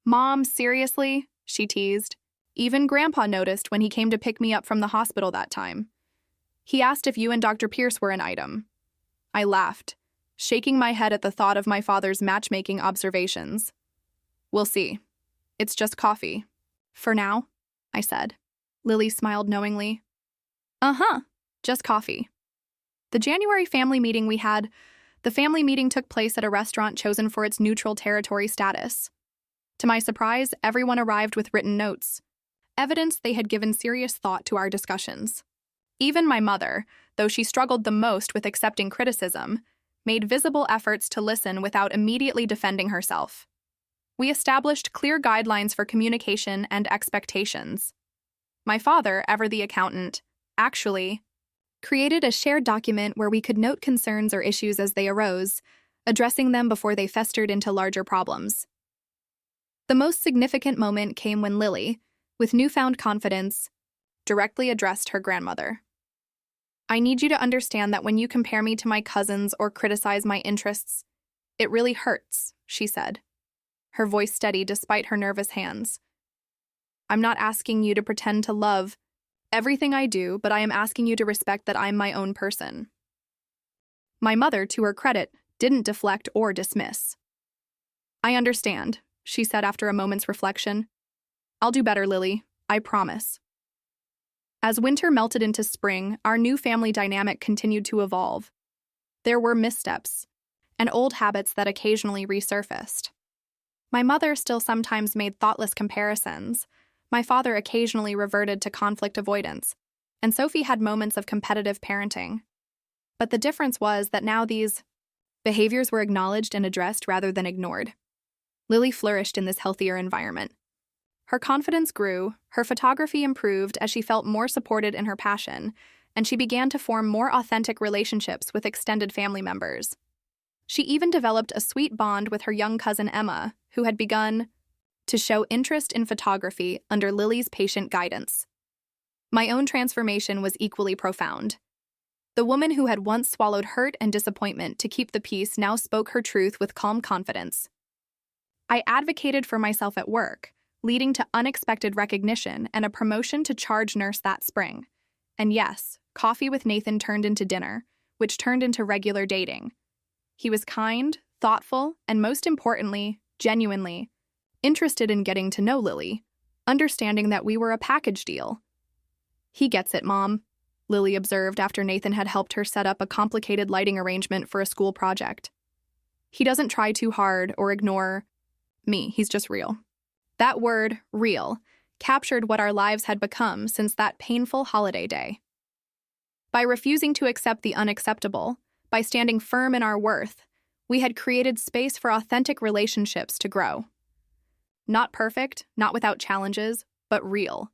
"Mom, seriously?" she teased. "Even Grandpa noticed when he came to pick me up from the hospital that time. He asked if you and Dr. Pierce were an item." I laughed, shaking my head at the thought of my father's matchmaking observations. "We'll see. It's just coffee. For now," I said. Lily smiled knowingly. "Uh-huh, just coffee." The January family meeting the family meeting took place at a restaurant chosen for its neutral territory status. To my surprise, everyone arrived with written notes, evidence they had given serious thought to our discussions. Even my mother, though she struggled the most with accepting criticism, made visible efforts to listen without immediately defending herself. We established clear guidelines for communication and expectations. My father, ever the accountant, actually created a shared document where we could note concerns or issues as they arose, addressing them before they festered into larger problems. The most significant moment came when Lily, with newfound confidence, directly addressed her grandmother. "I need you to understand that when you compare me to my cousins or criticize my interests, it really hurts," she said, her voice steady despite her nervous hands. "I'm not asking you to pretend to love everything I do, but I am asking you to respect that I'm my own person." My mother, to her credit, didn't deflect or dismiss. "I understand," she said after a moment's reflection. "I'll do better, Lily. I promise." As winter melted into spring, our new family dynamic continued to evolve. There were missteps and old habits that occasionally resurfaced. My mother still sometimes made thoughtless comparisons. My father occasionally reverted to conflict avoidance, and Sophie had moments of competitive parenting. But the difference was that now these behaviors were acknowledged and addressed rather than ignored. Lily flourished in this healthier environment. Her confidence grew, her photography improved as she felt more supported in her passion, and she began to form more authentic relationships with extended family members. She even developed a sweet bond with her young cousin Emma, who had begun to show interest in photography under Lily's patient guidance. My own transformation was equally profound. The woman who had once swallowed hurt and disappointment to keep the peace now spoke her truth with calm confidence. I advocated for myself at work, leading to unexpected recognition and a promotion to charge nurse that spring. And yes, coffee with Nathan turned into dinner, which turned into regular dating. He was kind, thoughtful, and most importantly, genuinely interested in getting to know Lily, understanding that we were a package deal. "He gets it, Mom," Lily observed after Nathan had helped her set up a complicated lighting arrangement for a school project. "He doesn't try too hard or ignore me, he's just real." That word, real, captured what our lives had become since that painful holiday day. By refusing to accept the unacceptable, by standing firm in our worth, we had created space for authentic relationships to grow. Not perfect, not without challenges, but real.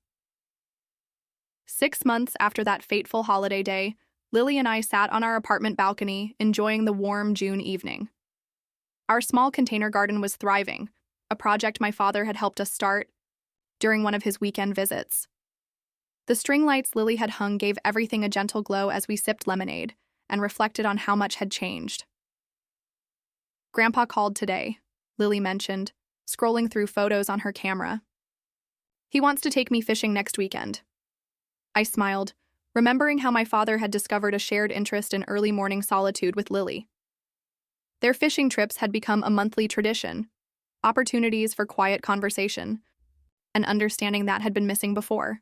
6 months after that fateful holiday day, Lily and I sat on our apartment balcony, enjoying the warm June evening. Our small container garden was thriving, a project my father had helped us start during one of his weekend visits. The string lights Lily had hung gave everything a gentle glow as we sipped lemonade and reflected on how much had changed. "Grandpa called today," Lily mentioned, scrolling through photos on her camera. "He wants to take me fishing next weekend." I smiled, remembering how my father had discovered a shared interest in early morning solitude with Lily. Their fishing trips had become a monthly tradition, opportunities for quiet conversation, an understanding that had been missing before.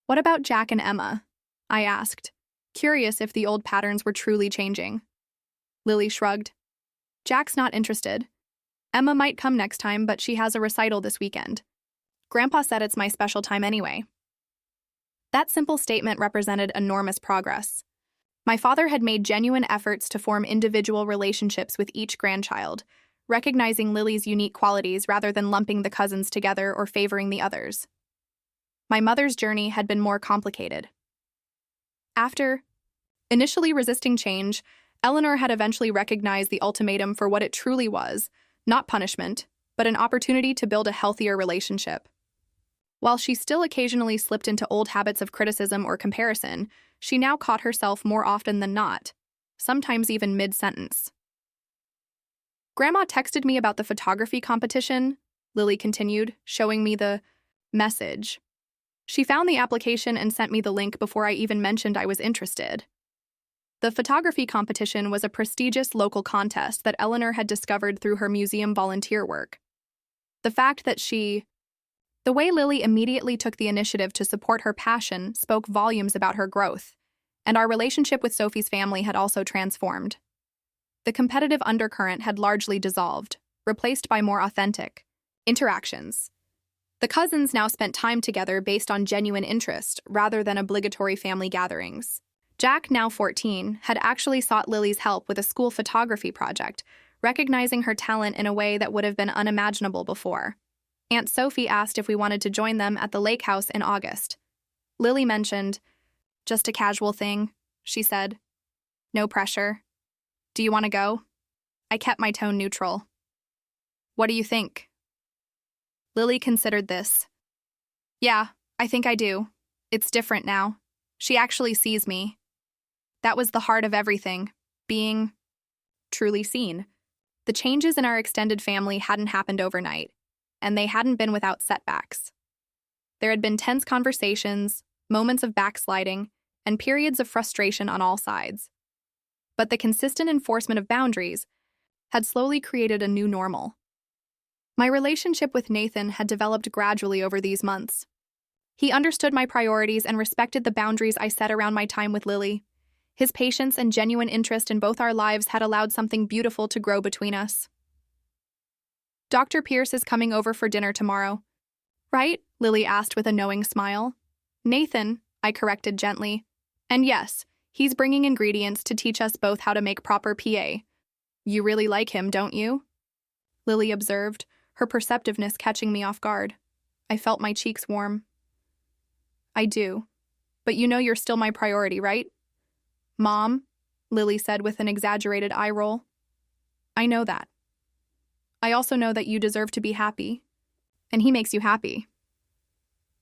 "What about Jack and Emma?" I asked, curious if the old patterns were truly changing. Lily shrugged. "Jack's not interested. Emma might come next time, but she has a recital this weekend. Grandpa said it's my special time anyway." That simple statement represented enormous progress. My father had made genuine efforts to form individual relationships with each grandchild, recognizing Lily's unique qualities rather than lumping the cousins together or favoring the others. My mother's journey had been more complicated. After initially resisting change, Eleanor had eventually recognized the ultimatum for what it truly was, not punishment, but an opportunity to build a healthier relationship. While she still occasionally slipped into old habits of criticism or comparison, she now caught herself more often than not, sometimes even mid-sentence. "Grandma texted me about the photography competition," Lily continued, showing me the message. "She found the application and sent me the link before I even mentioned I was interested." The photography competition was a prestigious local contest that Eleanor had discovered through her museum volunteer work. The way Lily immediately took the initiative to support her passion spoke volumes about her growth, and our relationship with Sophie's family had also transformed. The competitive undercurrent had largely dissolved, replaced by more authentic interactions. The cousins now spent time together based on genuine interest rather than obligatory family gatherings. Jack, now 14, had actually sought Lily's help with a school photography project, recognizing her talent in a way that would have been unimaginable before. Aunt Sophie asked if we wanted to join them at the lake house in August. Lily mentioned, "Just a casual thing," she said. "No pressure. Do you want to go?" I kept my tone neutral. "What do you think?" Lily considered this. "Yeah, I think I do. It's different now. She actually sees me." That was the heart of everything, being truly seen. The changes in our extended family hadn't happened overnight, and they hadn't been without setbacks. There had been tense conversations, moments of backsliding, and periods of frustration on all sides. But the consistent enforcement of boundaries had slowly created a new normal. My relationship with Nathan had developed gradually over these months. He understood my priorities and respected the boundaries I set around my time with Lily. His patience and genuine interest in both our lives had allowed something beautiful to grow between us. "Dr. Pierce is coming over for dinner tomorrow, right?" Lily asked with a knowing smile. "Nathan," I corrected gently. "And yes, he's bringing ingredients to teach us both how to make proper PA. You really like him, don't you?" Lily observed, her perceptiveness catching me off guard. I felt my cheeks warm. "I do. But you know you're still my priority, right?" "Mom," Lily said with an exaggerated eye roll. "I know that. I also know that you deserve to be happy, and he makes you happy."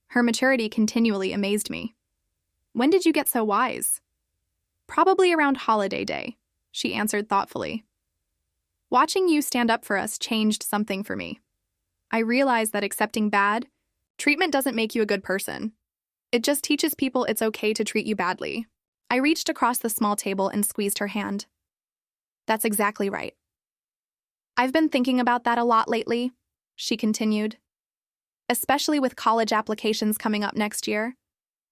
Her maturity continually amazed me. "When did you get so wise?" Probably around holiday day, she answered thoughtfully. Watching you stand up for us changed something for me. I realized that accepting bad treatment doesn't make you a good person. It just teaches people it's okay to treat you badly. I reached across the small table and squeezed her hand. That's exactly right. I've been thinking about that a lot lately, she continued. Especially with college applications coming up next year.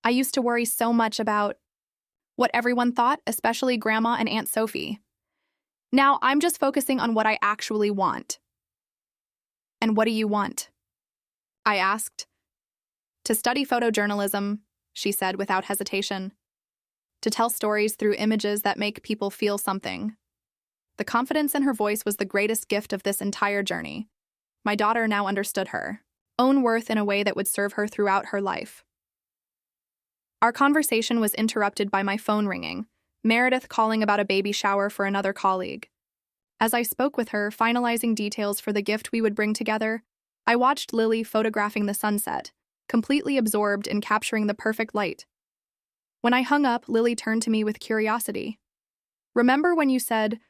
I used to worry so much about what everyone thought, especially Grandma and Aunt Sophie. Now I'm just focusing on what I actually want. And what do you want? I asked. To study photojournalism, she said without hesitation. To tell stories through images that make people feel something. The confidence in her voice was the greatest gift of this entire journey. My daughter now understood her own worth in a way that would serve her throughout her life. Our conversation was interrupted by my phone ringing, Meredith calling about a baby shower for another colleague. As I spoke with her, finalizing details for the gift we would bring together, I watched Lily photographing the sunset, completely absorbed in capturing the perfect light. When I hung up, Lily turned to me with curiosity. Remember when you said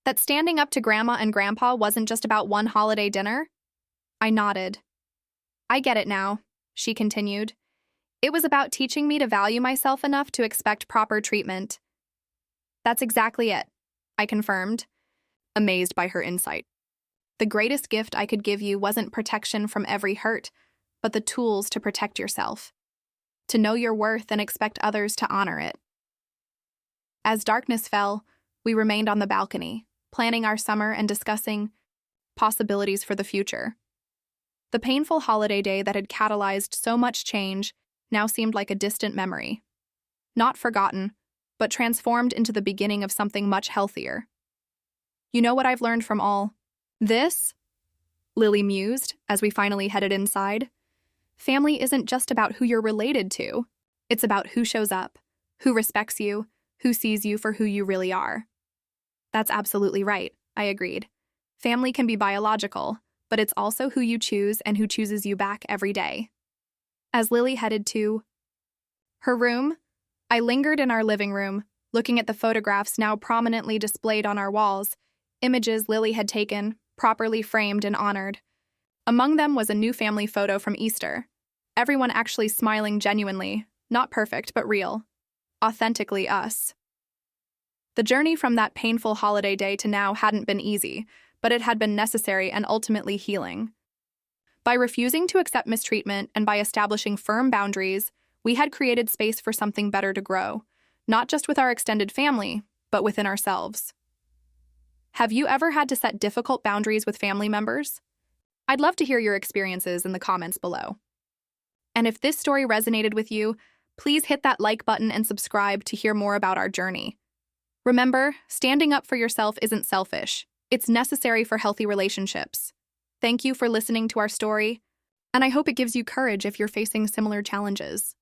that standing up to Grandma and Grandpa wasn't just about one holiday dinner? I nodded. I get it now, she continued. It was about teaching me to value myself enough to expect proper treatment. That's exactly it, I confirmed, amazed by her insight. The greatest gift I could give you wasn't protection from every hurt, but the tools to protect yourself. To know your worth and expect others to honor it. As darkness fell, we remained on the balcony, planning our summer and discussing possibilities for the future. The painful holiday day that had catalyzed so much change now seemed like a distant memory. Not forgotten, but transformed into the beginning of something much healthier. You know what I've learned from all this? Lily mused as we finally headed inside. Family isn't just about who you're related to. It's about who shows up, who respects you, who sees you for who you really are. That's absolutely right, I agreed. Family can be biological, but it's also who you choose and who chooses you back every day. As Lily headed to her room, I lingered in our living room, looking at the photographs now prominently displayed on our walls, images Lily had taken, properly framed and honored. Among them was a new family photo from Easter. Everyone actually smiling genuinely, not perfect but real. Authentically us. The journey from that painful holiday day to now hadn't been easy, but it had been necessary and ultimately healing. By refusing to accept mistreatment and by establishing firm boundaries, we had created space for something better to grow, not just with our extended family, but within ourselves. Have you ever had to set difficult boundaries with family members? I'd love to hear your experiences in the comments below. And if this story resonated with you, please hit that like button and subscribe to hear more about our journey. Remember, standing up for yourself isn't selfish. It's necessary for healthy relationships. Thank you for listening to our story, and I hope it gives you courage if you're facing similar challenges.